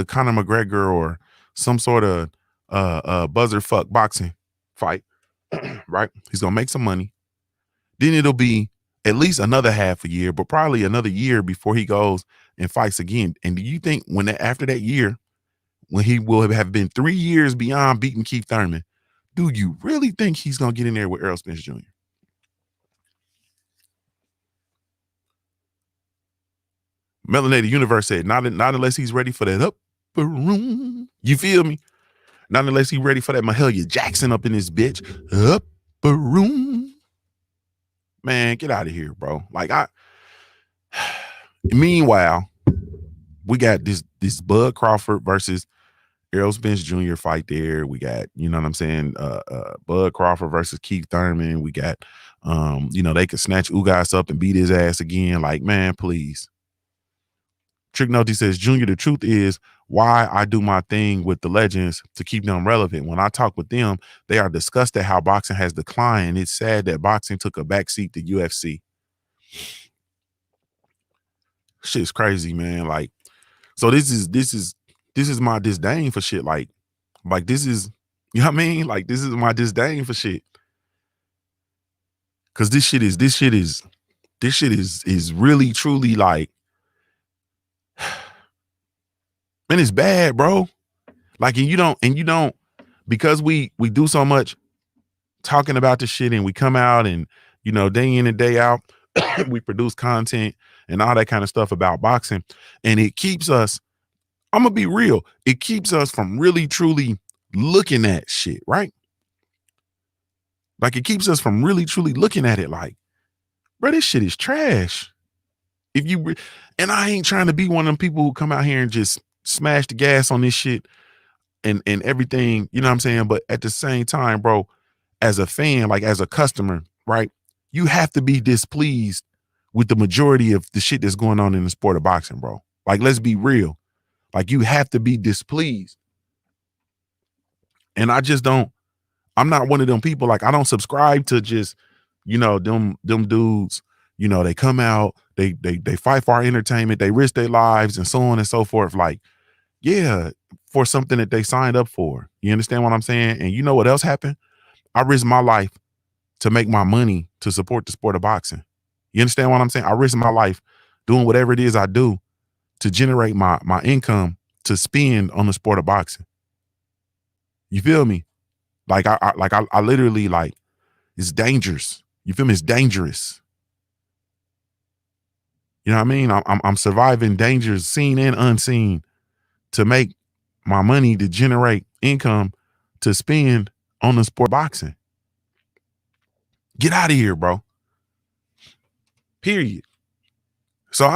Conor McGregor or some sort of buzzer fuck boxing fight, right? He's gonna make some money. Then it'll be at least another half a year, but probably another year before he goes and fights again. And do you think when after that year, when he will have been 3 years beyond beating Keith Thurman, do you really think he's gonna get in there with Errol Spence Jr.? Melanated Universe said, not unless he's ready for that upper room. You feel me? Not unless he's ready for that Mahalia Jackson up in this bitch. Upper room. Man, get out of here, bro. Like meanwhile, we got this Bud Crawford versus Errol Spence Jr. fight there. We got, you know what I'm saying, Bud Crawford versus Keith Thurman. We got, they could snatch Ugas up and beat his ass again. Like, man, please. Trick Note says, Junior, the truth is why I do my thing with the legends to keep them relevant. When I talk with them, they are disgusted how boxing has declined. It's sad that boxing took a backseat to UFC. Shit's crazy, man. Like, so this is my disdain for shit. Like this is, you know what I mean? Like, this is my disdain for shit. Cause this shit is really truly like, man, it's bad, bro. Like, and you don't, because we do so much talking about this shit and we come out and, day in and day out, we produce content and all that kind of stuff about boxing. And it keeps us, I'm gonna be real, it keeps us from really truly looking at shit, right? Like, it keeps us from really truly looking at it like, bro, this shit is trash. And I ain't trying to be one of them people who come out here and just smash the gas on this shit and everything, you know what I'm saying? But at the same time, bro, as a fan, like as a customer, right, you have to be displeased with the majority of the shit that's going on in the sport of boxing, bro. Like, let's be real. Like, you have to be displeased. And I just don't, I'm not one of them people. Like, I don't subscribe to just, them dudes, they come out, they fight for our entertainment, they risk their lives and so on and so forth. Like, yeah, for something that they signed up for. You understand what I'm saying? And you know what else happened? I risked my life to make my money to support the sport of boxing. You understand what I'm saying? I risked my life doing whatever it is I do to generate my income to spend on the sport of boxing. You feel me? Like I literally, like, it's dangerous. You feel me? It's dangerous. You know what I mean? I'm surviving dangers, seen and unseen, to make my money to generate income to spend on the sport of boxing. Get out of here, bro. Period. So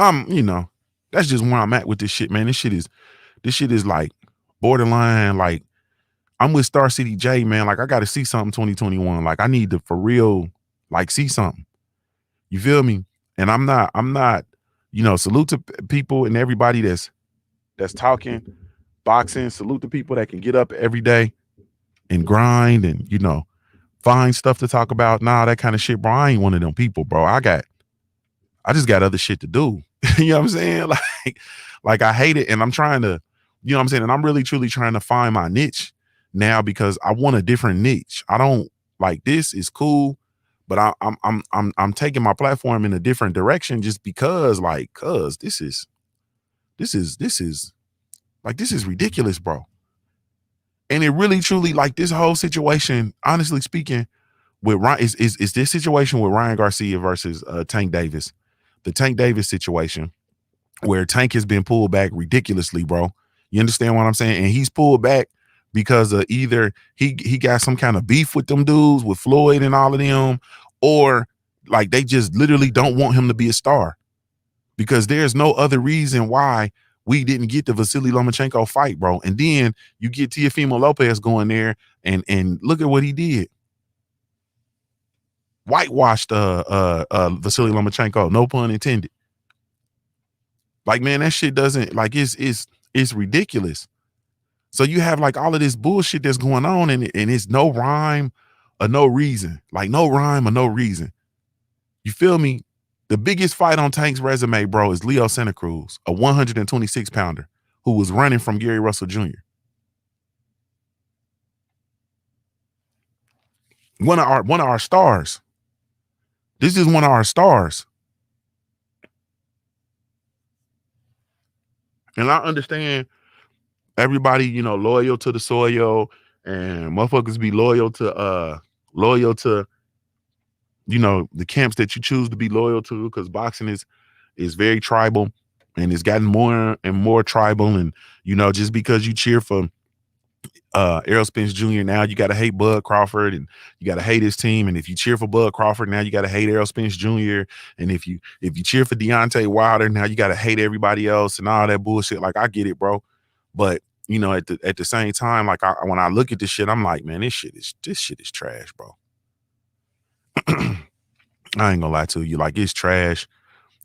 that's just where I'm at with this shit, man. This shit is like borderline. Like, I'm with Star City J, man. Like, I got to see something 2021. Like, I need to, for real, like, see something. You feel me? And I'm not, salute to people and everybody that's talking boxing. Salute to people that can get up every day and grind and, find stuff to talk about. Nah, that kind of shit, bro. I ain't one of them people, bro. I just got other shit to do. You know what I'm saying? Like I hate it. And I'm trying to, you know what I'm saying? And I'm really, truly trying to find my niche now, because I want a different niche. I don't, like, this is cool, but I'm taking my platform in a different direction just because, like, cause this is ridiculous, bro. And it really, truly, like, this whole situation, honestly speaking, with Ryan is this situation with Ryan Garcia versus Tank Davis, the Tank Davis situation, where Tank has been pulled back ridiculously, bro. You understand what I'm saying? And he's pulled back because of either he got some kind of beef with them dudes, with Floyd and all of them, or like they just literally don't want him to be a star, because there's no other reason why we didn't get the Vasily Lomachenko fight, bro. And then you get Teofimo Lopez going there and look at what he did. Whitewashed Vasily Lomachenko, no pun intended. Like, man, that shit doesn't, like, it's ridiculous. So you have, like, all of this bullshit that's going on, and it's no rhyme or no reason. Like, no rhyme or no reason. You feel me? The biggest fight on Tank's resume, bro, is Leo Santa Cruz, a 126 pounder who was running from Gary Russell Jr. One of our stars. This is one of our stars. And I understand everybody, loyal to the soil, and motherfuckers be loyal to, the camps that you choose to be loyal to, because boxing is very tribal, and it's gotten more and more tribal. And just because you cheer for Errol Spence Jr., now you got to hate Bud Crawford, and you got to hate his team. And if you cheer for Bud Crawford, now you got to hate Errol Spence Jr. And if you cheer for Deontay Wilder, now you got to hate everybody else and all that bullshit. Like, I get it, bro, but at the same time, like, when I look at this shit, I'm like, man, this shit is trash, bro. I ain't gonna lie to you, like, it's trash.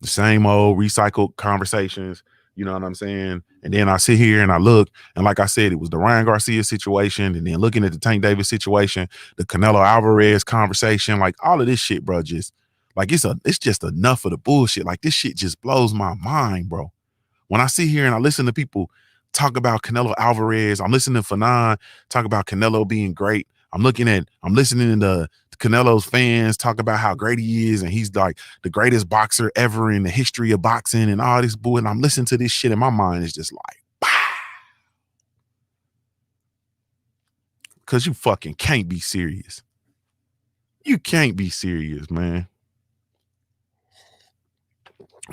The same old recycled conversations, you know what I'm saying? And then I sit here and I look, and like I said, it was the Ryan Garcia situation, and then looking at the Tank Davis situation, the Canelo Alvarez conversation, like, all of this shit, bro, just like, it's just enough of the bullshit. Like, this shit just blows my mind, bro. When I sit here and I listen to people talk about Canelo Alvarez, I'm listening to Fanon talk about Canelo being great. I'm listening to Canelo's fans talk about how great he is, and he's like the greatest boxer ever in the history of boxing and all this bull. And I'm listening to this shit, and my mind is just like, bah. Because you fucking can't be serious. You can't be serious, man.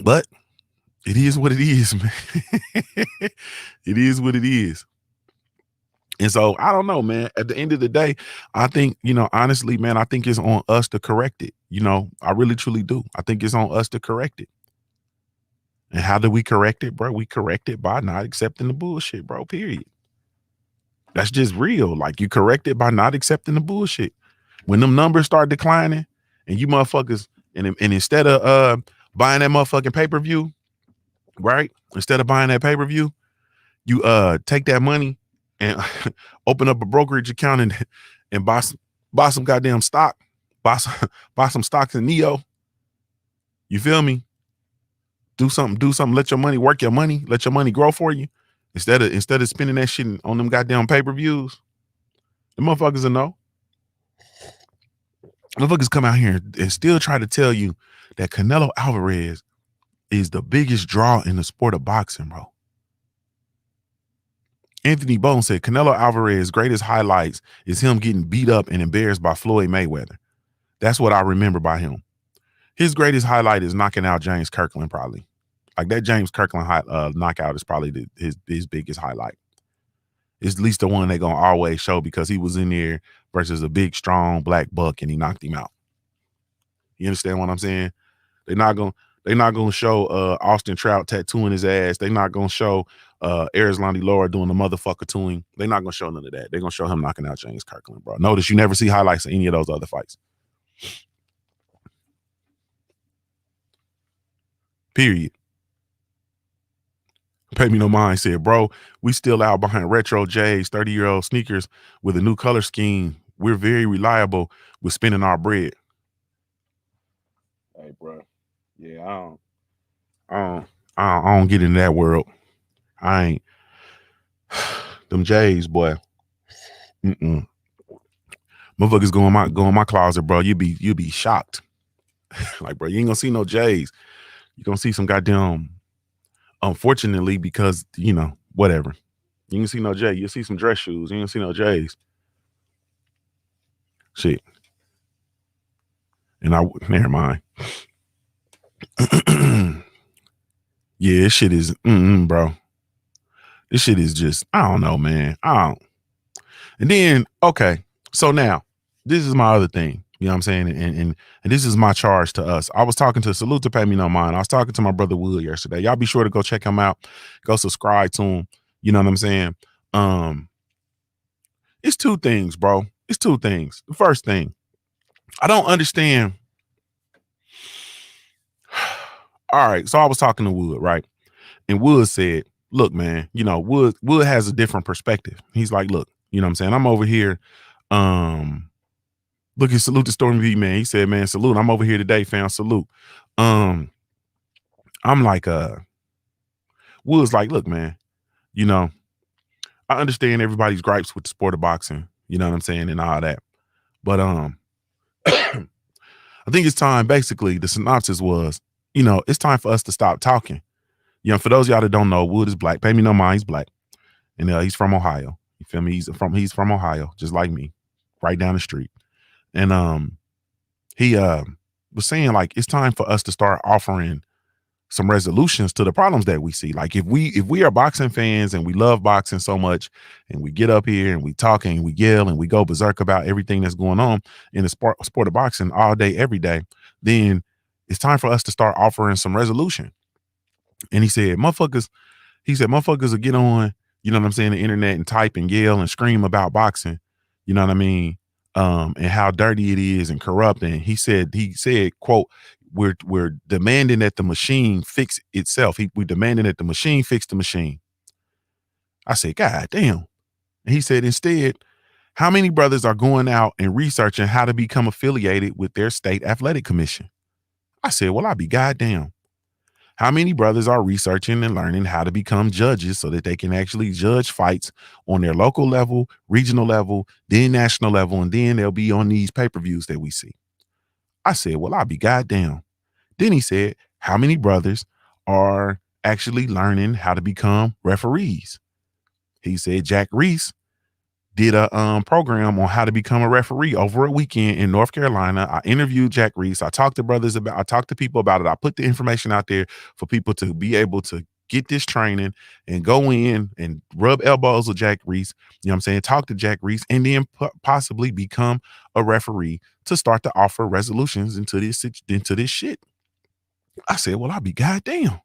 But it is what it is, man. It is what it is. And so I don't know, man. At the end of the day, I think, honestly, man, I think it's on us to correct it. I really, truly do. I think it's on us to correct it. And how do we correct it, bro? We correct it by not accepting the bullshit, bro, period. That's just real. Like, you correct it by not accepting the bullshit. When them numbers start declining and you motherfuckers, and instead of buying that motherfucking pay-per-view, right? Instead of buying that pay-per-view, you take that money and open up a brokerage account and buy some goddamn stock, buy some stocks in Neo. You feel me? Do something. Let your money work your money. Let your money grow for you. Instead of spending that shit on them goddamn pay-per-views, the motherfuckers will know. Motherfuckers come out here and still try to tell you that Canelo Alvarez is the biggest draw in the sport of boxing, bro. Anthony Bone said Canelo Alvarez's greatest highlights is him getting beat up and embarrassed by Floyd Mayweather. That's what I remember by him. His greatest highlight is knocking out James Kirkland, probably. Like, that James Kirkland knockout is probably his biggest highlight. It's at least the one they're going to always show, because he was in there versus a big, strong black buck and he knocked him out. You understand what I'm saying? They're not going to show Austin Trout tattooing his ass. They're not going to show Erislandy Lara doing the motherfucker to him. They're not going to show none of that. They're going to show him knocking out James Kirkland, bro. Notice you never see highlights of any of those other fights. Period. Pay me no mind said, bro, we still out behind retro J's, 30-year-old sneakers with a new color scheme. We're very reliable with spending our bread. Hey, bro. Yeah, I don't get in that world. I ain't. Them J's, boy. Motherfuckers go in my closet, bro. You be shocked. Like, bro, you ain't gonna see no J's. You gonna see some goddamn. Unfortunately, because whatever. You can see no J. You'll see some dress shoes. You ain't gonna see no J's. Shit. And never mind. Yeah, this shit is, bro. This shit is just, I don't know, man. And then, okay. So now, this is my other thing. You know what I'm saying? And this is my charge to us. I was talking to Salute to Pay Me No Mind. I was talking to my brother Wood yesterday. Y'all be sure to go check him out. Go subscribe to him. You know what I'm saying? It's two things, bro. It's two things. The first thing, I don't understand. All right. So I was talking to Wood, right? And Wood said, look, man, Wood has a different perspective. He's like, look, you know what I'm saying? I'm over here. Look at Salute to Stormy V, man. He said, man, salute. I'm over here today, fam. Salute. I'm like, Wood's like, look, man, I understand everybody's gripes with the sport of boxing, you know what I'm saying, and all that. But I I think it's time, basically, the synopsis was, it's time for us to stop talking. For those of y'all that don't know, Wood is black. Pay me no mind, he's black. And he's from Ohio. You feel me? He's from Ohio, just like me, right down the street. And he was saying, like, it's time for us to start offering some resolutions to the problems that we see. Like, if we are boxing fans and we love boxing so much, and we get up here and we talk and we yell and we go berserk about everything that's going on in the sport of boxing all day, every day, then it's time for us to start offering some resolution. And he said, motherfuckers will get on, you know what I'm saying, the internet and type and yell and scream about boxing, you know what I mean? And how dirty it is and corrupt. And he said, quote, we're demanding that the machine fix itself. We're demanding that the machine fix the machine. I said, God damn. And he said, instead, how many brothers are going out and researching how to become affiliated with their state athletic commission? I said, well, I'll be goddamn. How many brothers are researching and learning how to become judges so that they can actually judge fights on their local level, regional level, then national level, and then they'll be on these pay-per-views that we see? I said, well, I'll be goddamn. Then he said, how many brothers are actually learning how to become referees? He said Jack Reese did a program on how to become a referee over a weekend in North Carolina. I interviewed Jack Reese. I talked to people about it. I put the information out there for people to be able to get this training and go in and rub elbows with Jack Reese. You know what I'm saying? Talk to Jack Reese and then possibly become a referee to start to offer resolutions into this shit. I said, well, I'll be goddamn.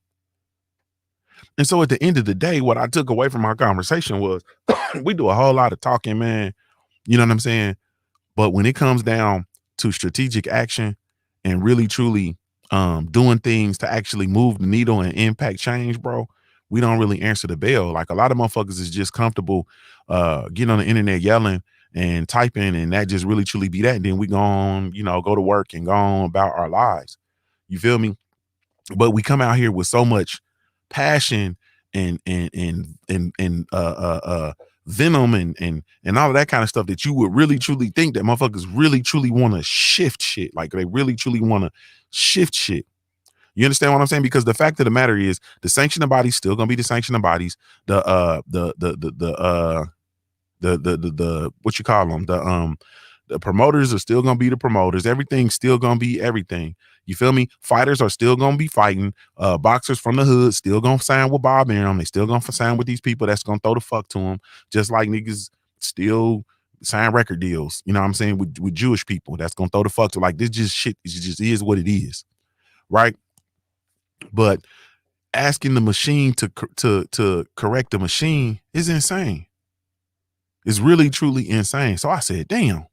And so at the end of the day, what I took away from our conversation was we do a whole lot of talking, man. You know what I'm saying? But when it comes down to strategic action and really truly doing things to actually move the needle and impact change, bro, we don't really answer the bell. Like, a lot of motherfuckers is just comfortable getting on the internet yelling and typing, and that just really truly be that. And then we go on, go to work and go on about our lives. You feel me? But we come out here with so much passion and venom and all of that kind of stuff that you would really truly think that motherfuckers really truly want to shift shit. Like, they really truly want to shift shit. You understand what I'm saying? Because the fact of the matter is, the sanctioning body's still gonna be the sanctioning bodies. The what you call them, the promoters are still gonna be the promoters. Everything's still gonna be everything. You feel me? Fighters are still gonna be fighting. Boxers from the hood still gonna sign with Bob Arum. They still gonna sign with these people that's gonna throw the fuck to them. Just like niggas still sign record deals. You know what I'm saying? With Jewish people that's gonna throw the fuck to, like, this just shit. It just is what it is, right? But asking the machine to correct the machine is insane. It's really truly insane. So I said, damn.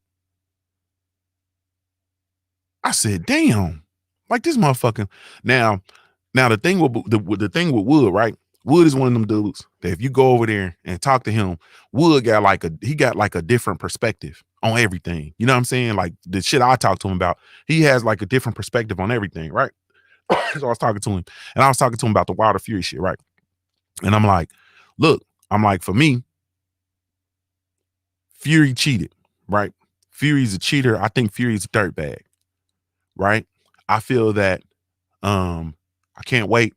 Like, this motherfucking now the thing with the thing with Wood, right? Wood is one of them dudes that if you go over there and talk to him, Wood got like a different perspective on everything. You know what I'm saying? Like, the shit I talk to him about, he has like a different perspective on everything, right? So I was talking to him, and I was talking to him about the Wilder Fury shit, right? And I'm like, look, for me, Fury cheated, right? Fury's a cheater. I think Fury's a dirtbag, right? I feel that I can't wait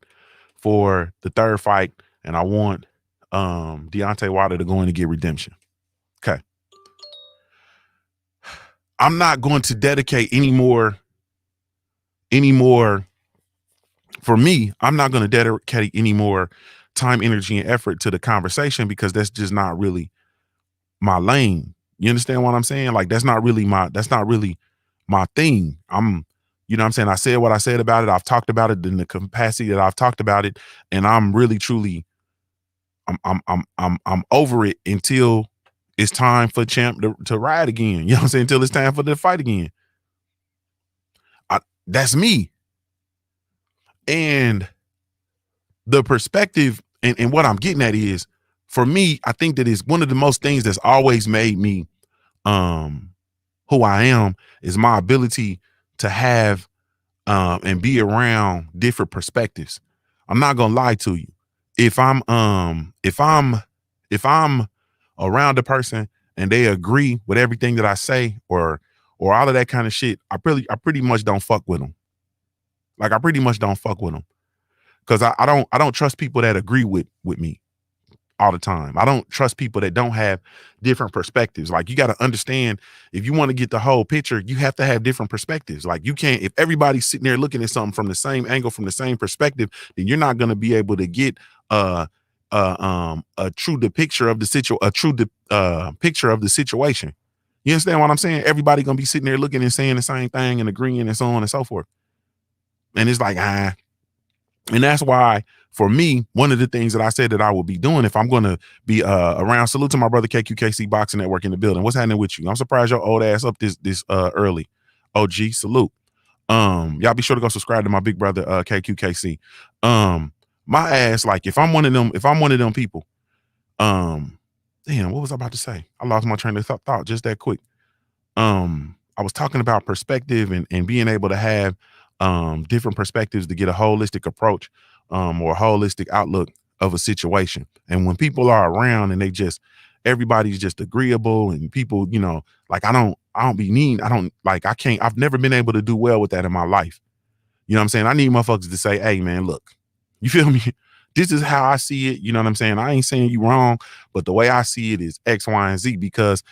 for the third fight, and I want Deontay Wilder to go in and get redemption. Okay. I'm not going to dedicate any more. For me, I'm not going to dedicate any more time, energy, and effort to the conversation, because that's just not really my lane. You understand what I'm saying? Like, that's not really my thing. You know what I'm saying? I said what I said about it. I've talked about it in the capacity that I've talked about it, and I'm really truly I'm over it until it's time for Champ to ride again. You know what I'm saying? Until it's time for the fight again. That's me. And the perspective and what I'm getting at is, for me, I think that is one of the most things that's always made me who I am, is my ability to have and be around different perspectives. I'm not gonna lie to you. If I'm around a person and they agree with everything that I say, or or all of that kind of shit, I pretty much don't fuck with them. Like I pretty much don't fuck with them because I don't trust people that agree with me all the time. I don't trust people that don't have different perspectives. Like you got to understand, if you want to get the whole picture, you have to have different perspectives. Like you can't, if everybody's sitting there looking at something from the same angle, from the same perspective, then you're not going to be able to get a true picture of the picture of the situation. You understand what I'm saying? Everybody gonna be sitting there looking and saying the same thing and agreeing and so on and so forth. And it's like, and that's why, for me, one of the things that I said that I will be doing if I'm going to be around. Salute to my brother KQKC Boxing Network in the building. What's happening with you? I'm surprised your old ass up this early. OG, salute. Y'all be sure to go subscribe to my big brother KQKC. My ass, like if I'm one of them people, damn, what was I about to say? I lost my train of thought just that quick. I was talking about perspective and being able to have different perspectives to get a holistic approach or a holistic outlook of a situation. And when people are around and everybody's just agreeable and people, like I've never been able to do well with that in my life. You know what I'm saying? I need motherfuckers to say, hey man, look, you feel me? This is how I see it. You know what I'm saying? I ain't saying you wrong, but the way I see it is X, Y, and Z, because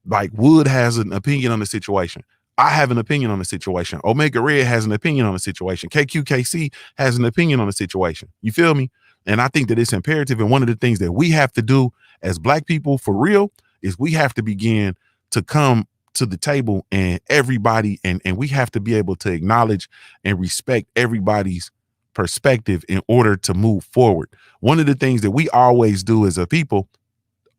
like Wood has an opinion on the situation. I have an opinion on the situation. Omega Red has an opinion on the situation. KQKC has an opinion on the situation. You feel me? And I think that it's imperative. And one of the things that we have to do as Black people for real is we have to begin to come to the table and everybody, and we have to be able to acknowledge and respect everybody's perspective in order to move forward. One of the things that we always do as a people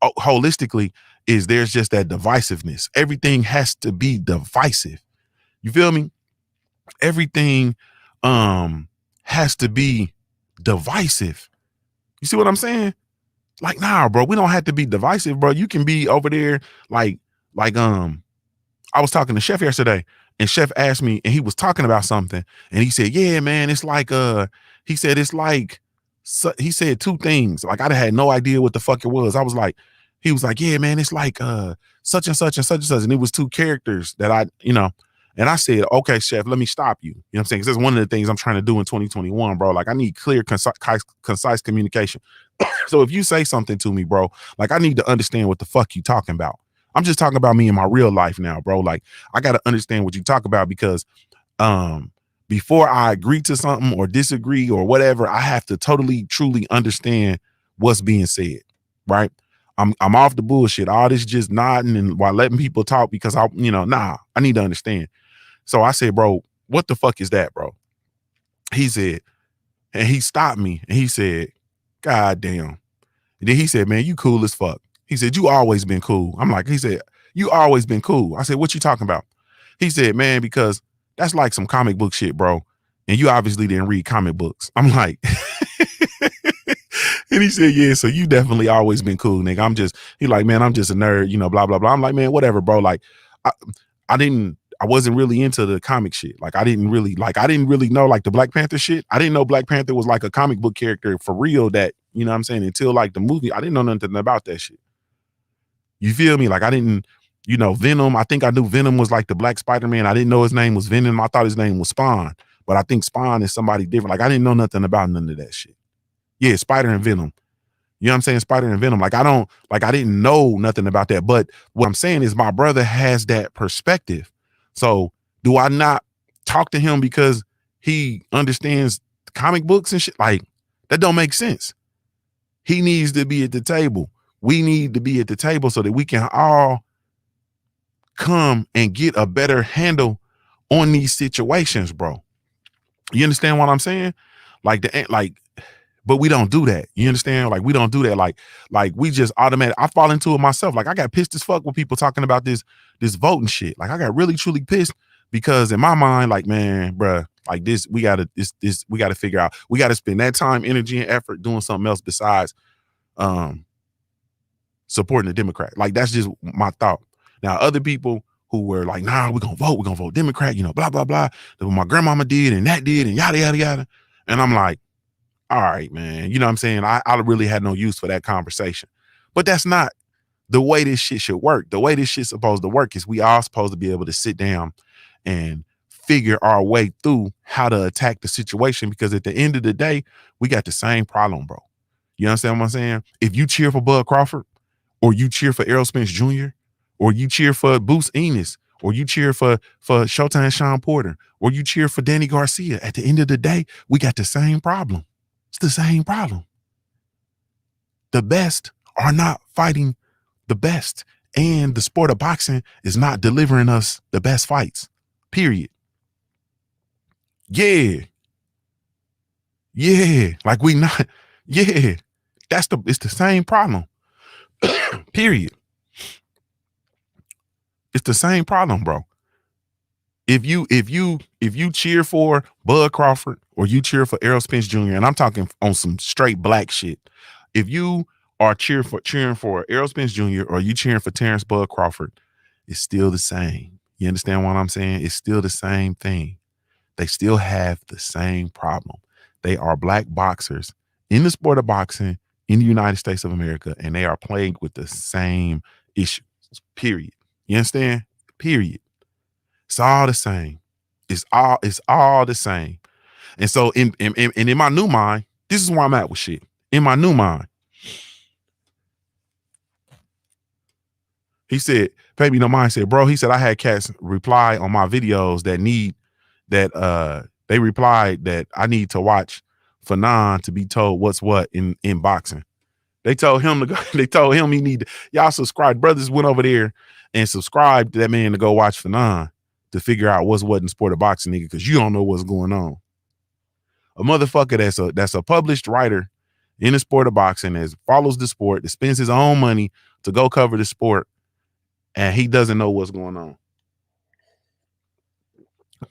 holistically is there's just that divisiveness. Everything has to be divisive. You feel me? Everything has to be divisive. You see what I'm saying? Like, nah, bro, we don't have to be divisive, bro. You can be over there like I was talking to Chef yesterday, and Chef asked me, and he was talking about something, and he said, yeah, man, it's like he said it's like he said two things. Like I had no idea what the fuck it was. He was like, yeah, man, it's like such and such and such and such. And it was two characters that and I said, okay, Chef, let me stop you. You know what I'm saying? Because that's one of the things I'm trying to do in 2021, bro. Like I need clear, concise communication. So if you say something to me, bro, like I need to understand what the fuck you talking about. I'm just talking about me in my real life now, bro. Like I got to understand what you talk about, because before I agree to something or disagree or whatever, I have to totally, truly understand what's being said, right? I'm off the bullshit. All this just nodding and while letting people talk because I need to understand. So I said, bro, what the fuck is that, bro? He said, and he stopped me and he said, God damn. And then he said, man, you cool as fuck. He said, you always been cool. He said, you always been cool. I said, what you talking about? He said, man, because that's like some comic book shit, bro. And you obviously didn't read comic books. I'm like, and he said, yeah, so you definitely always been cool, nigga. He like, man, I'm just a nerd, blah, blah, blah. I'm like, man, whatever, bro. Like, I wasn't really into the comic shit. Like, I didn't really know like the Black Panther shit. I didn't know Black Panther was like a comic book character for real that, you know what I'm saying? Until like the movie, I didn't know nothing about that shit. You feel me? Like I didn't, Venom. I think I knew Venom was like the Black Spider-Man. I didn't know his name was Venom. I thought his name was Spawn, but I think Spawn is somebody different. Like I didn't know nothing about none of that shit. Yeah, Spider and Venom. You know what I'm saying? Spider and Venom. Like I didn't know nothing about that. But what I'm saying is my brother has that perspective. So do I not talk to him because he understands comic books and shit? Like that don't make sense. He needs to be at the table. We need to be at the table so that we can all come and get a better handle on these situations, bro. You understand what I'm saying? But we don't do that. You understand? Like we don't do that. Like we just automatic. I fall into it myself. Like I got pissed as fuck with people talking about this voting shit. Like I got really truly pissed because in my mind, like, man, bruh, like we gotta figure out. We gotta spend that time, energy, and effort doing something else besides supporting the Democrat. Like that's just my thought. Now other people who were like, nah, we're gonna vote Democrat, blah, blah, blah. That what my grandmama did and that did and yada, yada, yada. And I'm like, all right, man, you know what I'm saying? I really had no use for that conversation. But that's not the way this shit should work, the way this shit's supposed to work is we all supposed to be able to sit down and figure our way through how to attack the situation, because at the end of the day, we got the same problem, bro. You understand what I'm saying? If you cheer for Bud Crawford, or you cheer for Errol Spence Jr., or you cheer for Boots Enos, or you cheer for Showtime Sean Porter, or you cheer for Danny Garcia, at the end of the day, we got the same problem. It's the same problem. The best are not fighting the best, and the sport of boxing is not delivering us the best fights. Period. Yeah. Like we not. Yeah. It's the same problem. Period. It's the same problem, bro. If you cheer for Bud Crawford, or you cheer for Errol Spence Jr., and I'm talking on some straight black shit. If you are cheering for Errol Spence Jr., or you cheering for Terrence Bud Crawford, it's still the same. You understand what I'm saying? It's still the same thing. They still have the same problem. They are black boxers in the sport of boxing in the United States of America, and they are plagued with the same issues. Period. You understand? Period. It's all the same. It's all the same. And so in my new mind, this is where I'm at with shit. In my new mind, he said, Baby No Mind said, bro, he said, I had cats reply on my videos they replied that I need to watch Fanon to be told what's what in boxing. They told him to go, they told him he need to, y'all subscribe. Brothers went over there and subscribed to that man to go watch Fanon to figure out what's what in sport of boxing, nigga, because you don't know what's going on. A motherfucker that's a published writer in the sport of boxing, that follows the sport, that spends his own money to go cover the sport, and he doesn't know what's going on.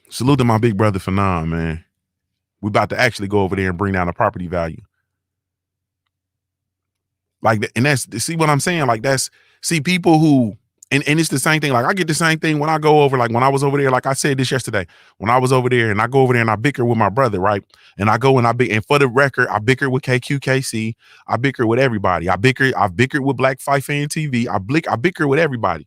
Salute to my big brother Fanon, man. We about to actually go over there and bring down the property value. Like, and that's, see what I'm saying? Like, that's, see, people who, and it's the same thing. Like, I get the same thing when I go over, like when I was over there, like I said this yesterday, when I was over there and I go over there and I bicker with my brother, right? And I go and and for the record, I bicker with KQKC. I bicker with everybody. I've bickered with Black Fight Fan TV. I bicker with everybody.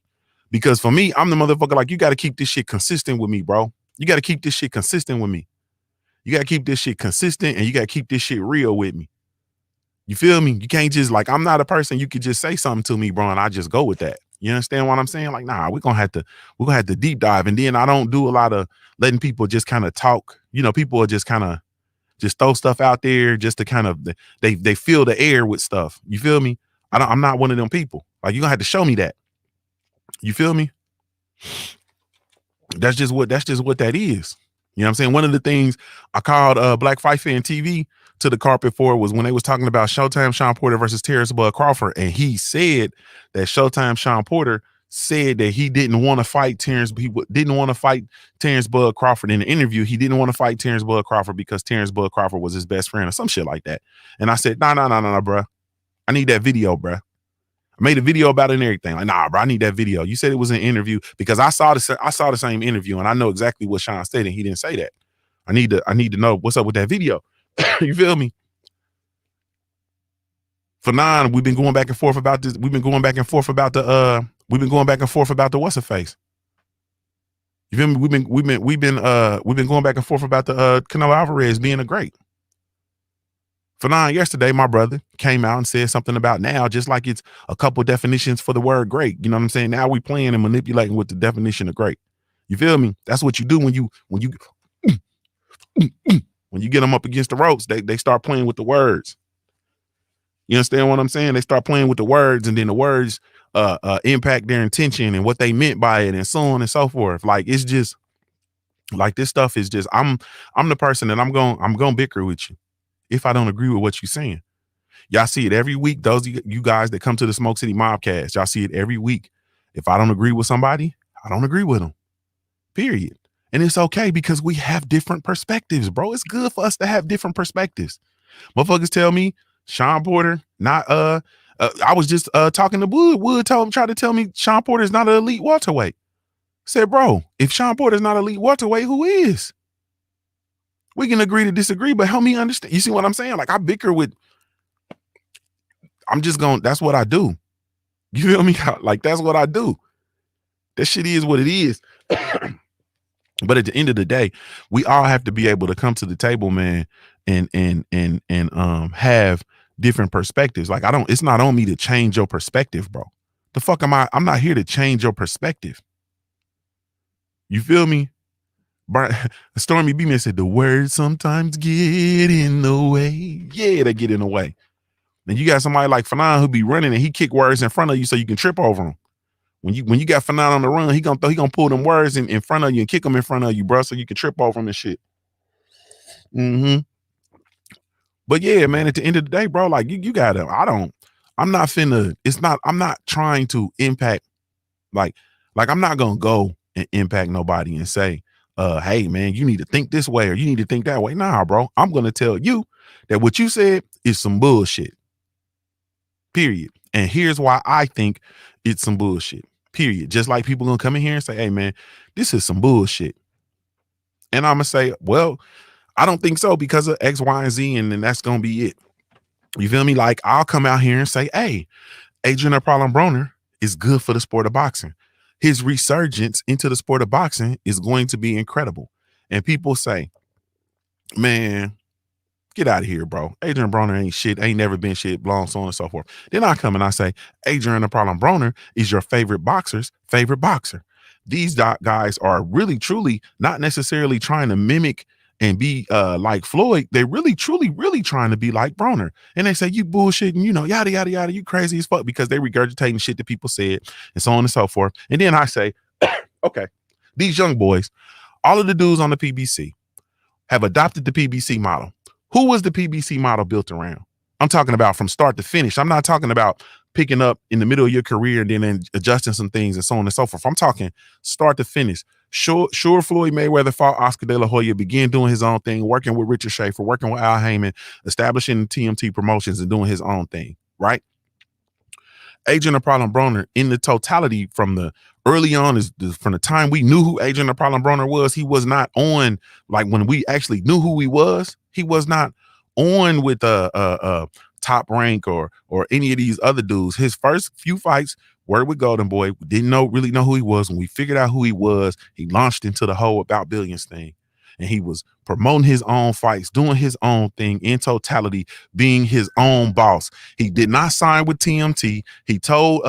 Because for me, I'm the motherfucker, like, you got to keep this shit consistent with me, bro. You got to keep this shit consistent with me. You got to keep this shit consistent, and you got to keep this shit real with me. You feel me? You can't just, like, I'm not a person you could just say something to me, bro, and I just go with that. You understand what I'm saying? Like, nah, we're gonna have to deep dive. And then I don't do a lot of letting people just kind of talk. You know, people are just kind of just throw stuff out there just to kind of, they fill the air with stuff. You feel me? I'm not one of them people. Like, you're gonna have to show me that. You feel me? That's just what that is. You know what I'm saying? One of the things I called Black Fight Fan TV to the carpet for was when they was talking about Showtime Sean Porter versus Terrence Bud Crawford, and he said that Showtime Sean Porter said that he didn't want to fight Terrence. He didn't want to fight Terrence Bud Crawford in the interview. He didn't want to fight Terrence Bud Crawford because Terrence Bud Crawford was his best friend or some shit like that. And I said, no, bro. I need that video, bro. I made a video about it and everything. Like, nah, bro, I need that video. You said it was an interview, because I saw the same interview, and I know exactly what Sean said, and he didn't say that. I need to know what's up with that video. You feel me? For nine, we've been going back and forth about this. We've been going back and forth about the what's her face. You feel me? We've been going back and forth about the Canelo Alvarez being a great. For nine, yesterday, my brother came out and said something about now, just like it's a couple definitions for the word great. You know what I'm saying? Now we playing and manipulating with the definition of great. You feel me? That's what you do when you get them up against the ropes. They start playing with the words. You understand what I'm saying? They start playing with the words, and then the words impact their intention and what they meant by it, and so on and so forth. Like, it's just like, this stuff is just, I'm the person that I'm going bicker with you if I don't agree with what you're saying. Y'all see it every week. Those of you guys that come to the Smoke City Mobcast, y'all see it every week. If I don't agree with somebody, I don't agree with them. Period. And it's okay, because we have different perspectives, bro. It's good for us to have different perspectives. Motherfuckers tell me Sean Porter, not I was just talking to Wood. Wood tried to tell me Sean Porter is not an elite welterweight. I said, bro, if Sean Porter is not elite welterweight, who is? We can agree to disagree, but help me understand. You see what I'm saying? Like, I bicker with, that's what I do. You feel me? Like that's what I do. That shit is what it is. But at the end of the day, we all have to be able to come to the table, man, and have different perspectives. Like I don't, it's not on me to change your perspective, bro. The fuck am I? I'm not here to change your perspective. You feel me? Stormy B man said the words sometimes get in the way. Yeah, they get in the way. Then you got somebody like Fanon who be running and he kick words in front of you so you can trip over them. When you got Fanon on the run, he gonna pull them words in front of you and kick them in front of you, bro, so you can trip over them and shit. Mm-hmm. But yeah, man, at the end of the day, bro, like you gotta. I'm not finna. It's not. I'm not trying to impact. Like, I'm not gonna go and impact nobody and say, hey man, you need to think this way or you need to think that way. Nah, bro. I'm gonna tell you that what you said is some bullshit. Period. And here's why I think it's some bullshit. Period. Just like people gonna come in here and say, hey man, this is some bullshit. And I'm gonna say, well, I don't think so because of X, Y, and Z, and then that's gonna be it. You feel me? Like I'll come out here and say, hey, Adrian Problem Broner is good for the sport of boxing. His resurgence into the sport of boxing is going to be incredible. And people say, man, get out of here, bro. Adrian Broner ain't shit, ain't never been shit, blown, so on and so forth. Then I come and I say, Adrian the Problem Broner is your favorite boxer's favorite boxer. These guys are really, truly not necessarily trying to mimic and be like Floyd. They really, truly, really trying to be like Broner. And they say, you bullshitting, you know, yada, yada, yada, you crazy as fuck, because they regurgitating shit that people said and so on and so forth. And then I say, okay, these young boys, all of the dudes on the PBC have adopted the PBC model. Who was the PBC model built around? I'm talking about from start to finish. I'm not talking about picking up in the middle of your career and then adjusting some things and so on and so forth. I'm talking start to finish. Sure, Floyd Mayweather fought Oscar De La Hoya, began doing his own thing, working with Richard Schaefer, working with Al Heyman, establishing TMT promotions and doing his own thing, right? Adrian the Problem Broner, in the totality from the early on, from the time we knew who Adrian the Problem Broner was, he was not on, like when we actually knew who he was not on with a Top Rank or any of these other dudes. His first few fights were with Golden Boy. We didn't really know who he was. When we figured out who he was, he launched into the whole About Billions thing. And he was promoting his own fights, doing his own thing in totality, being his own boss. He did not sign with TMT. He told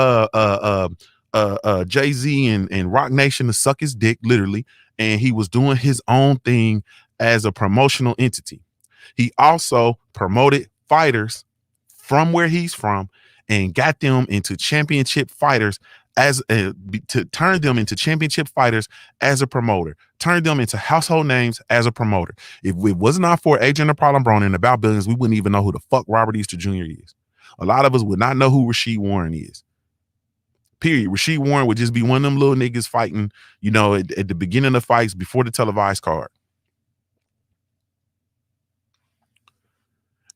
Jay-Z and Rock Nation to suck his dick, literally. And he was doing his own thing as a promotional entity. He also promoted fighters from where he's from and got them into championship fighters to turn them into championship fighters as a promoter, turn them into household names as a promoter. If it was not for Adrian the Problem Broner and About Billions, we wouldn't even know who the fuck Robert Easter Jr. is. A lot of us would not know who Rasheed Warren is. Period. Rasheed Warren would just be one of them little niggas fighting, you know, at the beginning of fights before the televised card.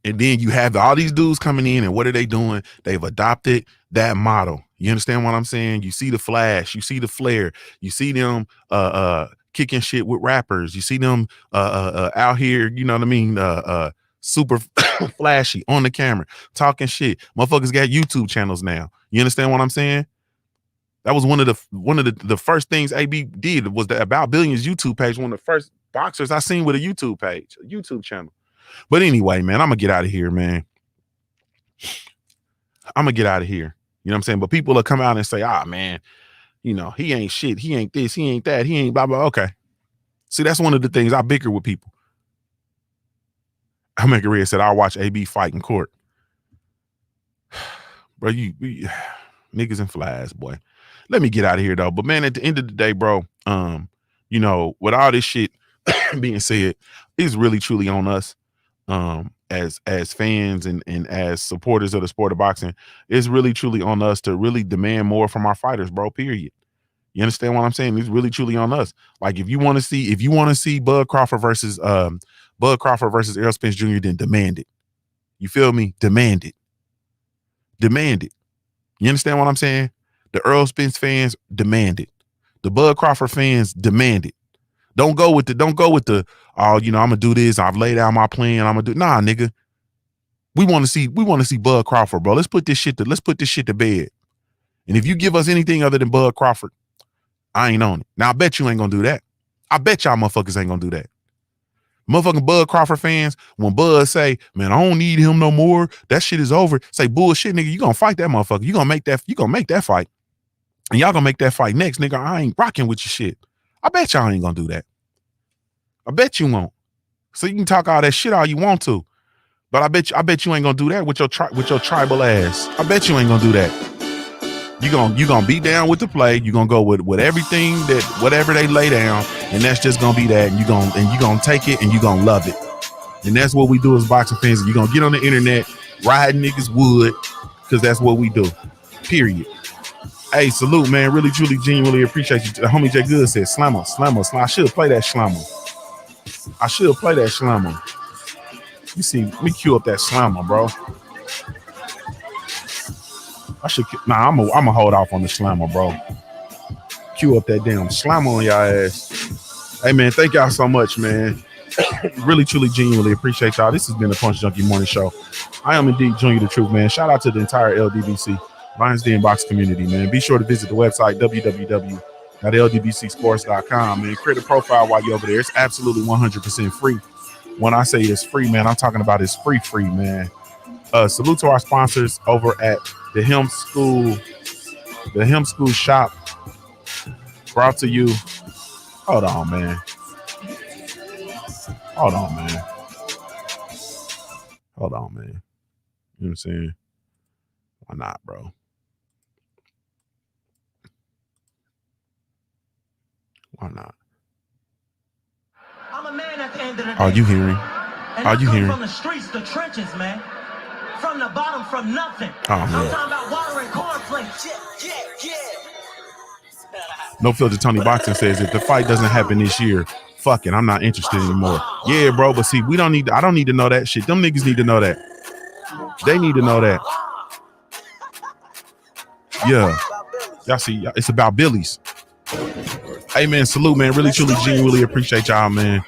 And then you have all these dudes coming in, and what are they doing? They've adopted that model. You understand what I'm saying? You see the flash, you see the flare, you see them kicking shit with rappers, you see them out here, you know what I mean? Super flashy on the camera, talking shit. Motherfuckers got YouTube channels now. You understand what I'm saying? That was one of the first things AB did, was the About Billions YouTube page. One of the first boxers I seen with a YouTube page, a YouTube channel. But anyway, man, I'm gonna get out of here, man. I'm gonna get out of here. You know what I'm saying? But people will come out and say, man, you know, he ain't shit. He ain't this. He ain't that. He ain't blah, blah. Okay. See, that's one of the things I bicker with people. I make a read said, I'll watch AB fight in court. Bro, you niggas and flies, boy. Let me get out of here, though. But, man, at the end of the day, bro, you know, with all this shit being said, it's really, truly on us. As fans and as supporters of the sport of boxing, it's really truly on us to really demand more from our fighters, bro. Period. You understand what I'm saying? It's really truly on us. Like if you want to see Bud Crawford versus Errol Spence Jr., then demand it. You feel me? Demand it. Demand it. You understand what I'm saying? The Errol Spence fans demand it. The Bud Crawford fans demand it. Don't go with the oh, you know, I'm gonna do this. I've laid out my plan. I'm gonna do. Nah, nigga. We want to see Bud Crawford, bro. Let's put this shit to bed. And if you give us anything other than Bud Crawford, I ain't on it. Now, I bet you ain't going to do that. I bet y'all motherfuckers ain't going to do that. Motherfucking Bud Crawford fans, when Bud say, man, I don't need him no more, that shit is over. Say, bullshit, nigga, you going to fight that motherfucker. You going to make that fight. And y'all going to make that fight next, nigga. I ain't rocking with your shit. I bet y'all ain't going to do that. I bet you won't. So you can talk all that shit all you want to. But I bet you ain't gonna do that with your tribal ass. I bet you ain't gonna do that. You gonna be down with the play. You gonna go with everything that whatever they lay down, and that's just gonna be that. And you gonna take it and you gonna love it. And that's what we do as boxing fans. You gonna get on the internet, ride niggas wood, because that's what we do. Period. Hey, salute, man. Really, truly, genuinely appreciate you. Homie J Good said, Slammer. I should play that Slammer. You see, let me cue up that Slammer, bro. I'm gonna hold off on the Slammer, bro. Cue up that damn Slammer on y'all ass. Hey, man, thank y'all so much, man. Really, truly, genuinely appreciate y'all. This has been the Punch Junkie Morning Show. I am indeed Junior the Truth, man. Shout out to the entire LDBC, Lions Den Box community, man. Be sure to visit the website, www.ldbcsports.com, man. Create a profile while you're over there. It's absolutely 100% free. When I say it's free, man, I'm talking about it's free, man. Salute to our sponsors over at the Hemp School shop. Brought to you. Hold on, man. You know what I'm saying? Why not, bro? Why not? I'm a man at the end of the day. Are you hearing? From the streets, the trenches, man. From the bottom, from nothing. Oh, man. I'm talking about water and cornflakes. Yeah. No Filter Tony Boxing says if the fight doesn't happen this year, fuck it, I'm not interested anymore. Yeah, bro, but see, I don't need to know that shit. Them niggas need to know that. They need to know that. Yeah. Y'all see, it's about Billy's. Hey, man, salute, man. Really, truly, genuinely appreciate y'all, man.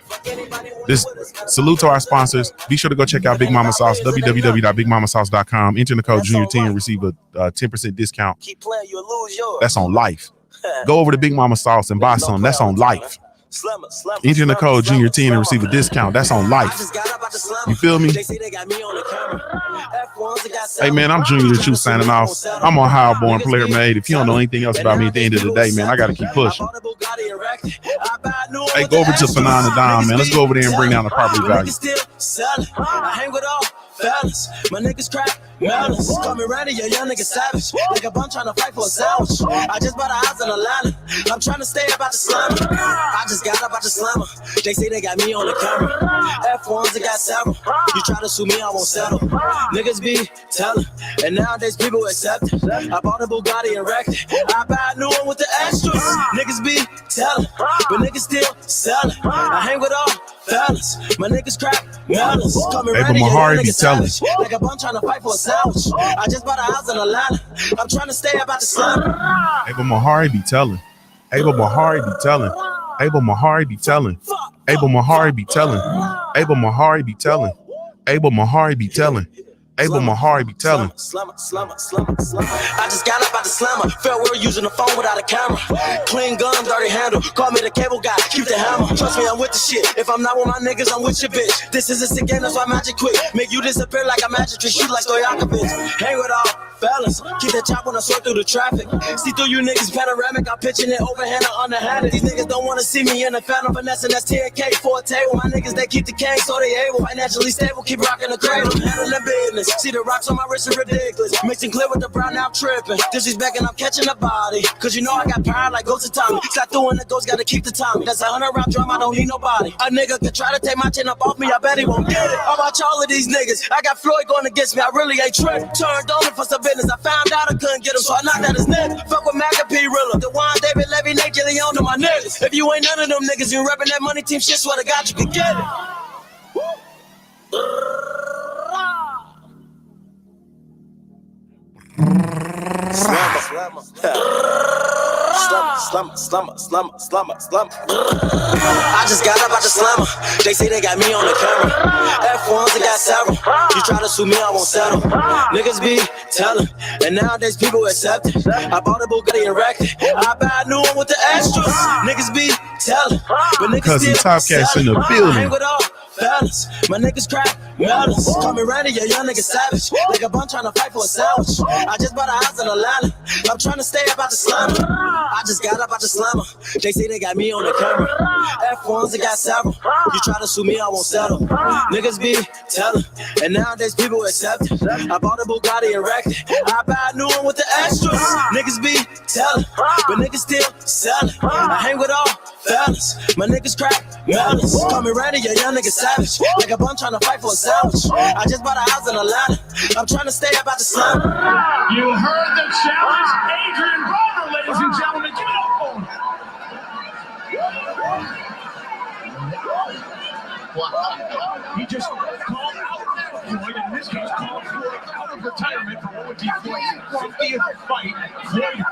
This salute to our sponsors. Be sure to go check out Big Mama Sauce, www.bigmamasauce.com. Enter the code Junior10 and receive a 10% discount. Keep playing, you'll lose yours. That's on life. Go over to Big Mama Sauce and buy some. That's on life. Enter the code Junior10 and receive a discount. That's on life. You feel me? Hey, man, I'm Junior the Truth signing off. I'm on Highborn Player Made. If you don't know anything else about me at the end of the day, man, I got to keep pushing. Hey, go over to Phenom Dom, man. Let's go over there and bring down the property value. I hang with all fellas. My niggas crack melons. Call me Randy, your young nigga savage. Like a bum trying to fight for a sandwich. I just bought a house in Atlanta. I'm trying to stay about the slammer. I just got about the slammer. They say they got me on the camera. F1s, they got several. You try to sue me, I won't settle. Niggas be telling, and nowadays people accept it. I bought a Bugatti and wrecked it. I buy a new one with the extras. Niggas be telling, but niggas still selling. I hang with all fellas. My niggas crack melons. Call me Randy, Mahari be telling. Like a bum trying to fight for a sandwich. I just bought a house in Atlanta. I'm trying to stay about the slammer. Abel Mahari be telling. Abel Mahari be telling. Abel Mahari be telling. Abel Mahari be telling. Abel Mahari be telling. Abel Mahari be telling. Abel Mahari be telling. I just got up out the slammer. Felt we were using the phone without a camera. Clean gun, dirty handle. Call me the cable guy. Keep the hammer. Trust me, I'm with the shit. If I'm not with my niggas, I'm with your bitch. This is a sick game, that's why magic quick. Make you disappear like a magic trick. Shoot like Stoyakovich. Hang with all fellas. Keep that chop when I sort through the traffic. See through you niggas panoramic. I'm pitching it overhand or underhanded. These niggas don't want to see me in the phantom finesse, and that's 10K for a table. My niggas, they keep the cane so they able. Financially stable, keep rocking the cradle. Handling business. See the rocks on my wrist are ridiculous. Mixing clear with the brown, now I'm tripping. Disrespecting, I'm catching the body. Cause you know I got power like Ghost of Tommy. Slap through and the ghost gotta keep the Tommy. That's a 100-round drum, I don't need nobody. A nigga could try to take my chin up off me, I bet he won't get it. How about y'all of these niggas? I got Floyd going against me, I really ain't tripped. Turned on it for some business, I found out I couldn't get him, so I knocked out his neck. Fuck with McApee, Rilla, DeJuan, David, Levy, Nate, Gillion, to my niggas. If you ain't none of them niggas, you reppin' that money team shit, swear to God you can get it. Slumber. I just got up out the slammer. They say they got me on the camera. F1s, they got several. You try to sue me, I won't settle. Niggas be telling, and nowadays people accept it. I bought a Bugatti and wrecked it. I buy a new one with the extras. Niggas be telling, but niggas Cousin still Top Cat's in the selling. building. I hang with all fellas. My niggas crack melons. Call me Randy, yeah, young nigga savage. Like a bun trying to fight for a sandwich. I just bought a house in Atlanta. I'm trying to stay up out the slammer. I just got up out the slammer. They say they got me on the camera. F1s, they got several. You try to sue me, I won't settle. Niggas be telling, and nowadays people accept it. I bought a Bugatti and wrecked it. I buy a new one with the extras. Niggas be telling, but niggas still selling. I hang with all fellas. My niggas crack melons. Call me Randy, yeah, young nigga savage. Like a bun trying to fight for a sandwich. I just bought a house in Atlanta. I'm trying to stay up out the slum. You heard the challenge, Adrian Broner, ladies and gentlemen. Give it up for him. He just called out Floyd, in this case, called Floyd out of retirement for what would be Floyd's 50th fight. Floyd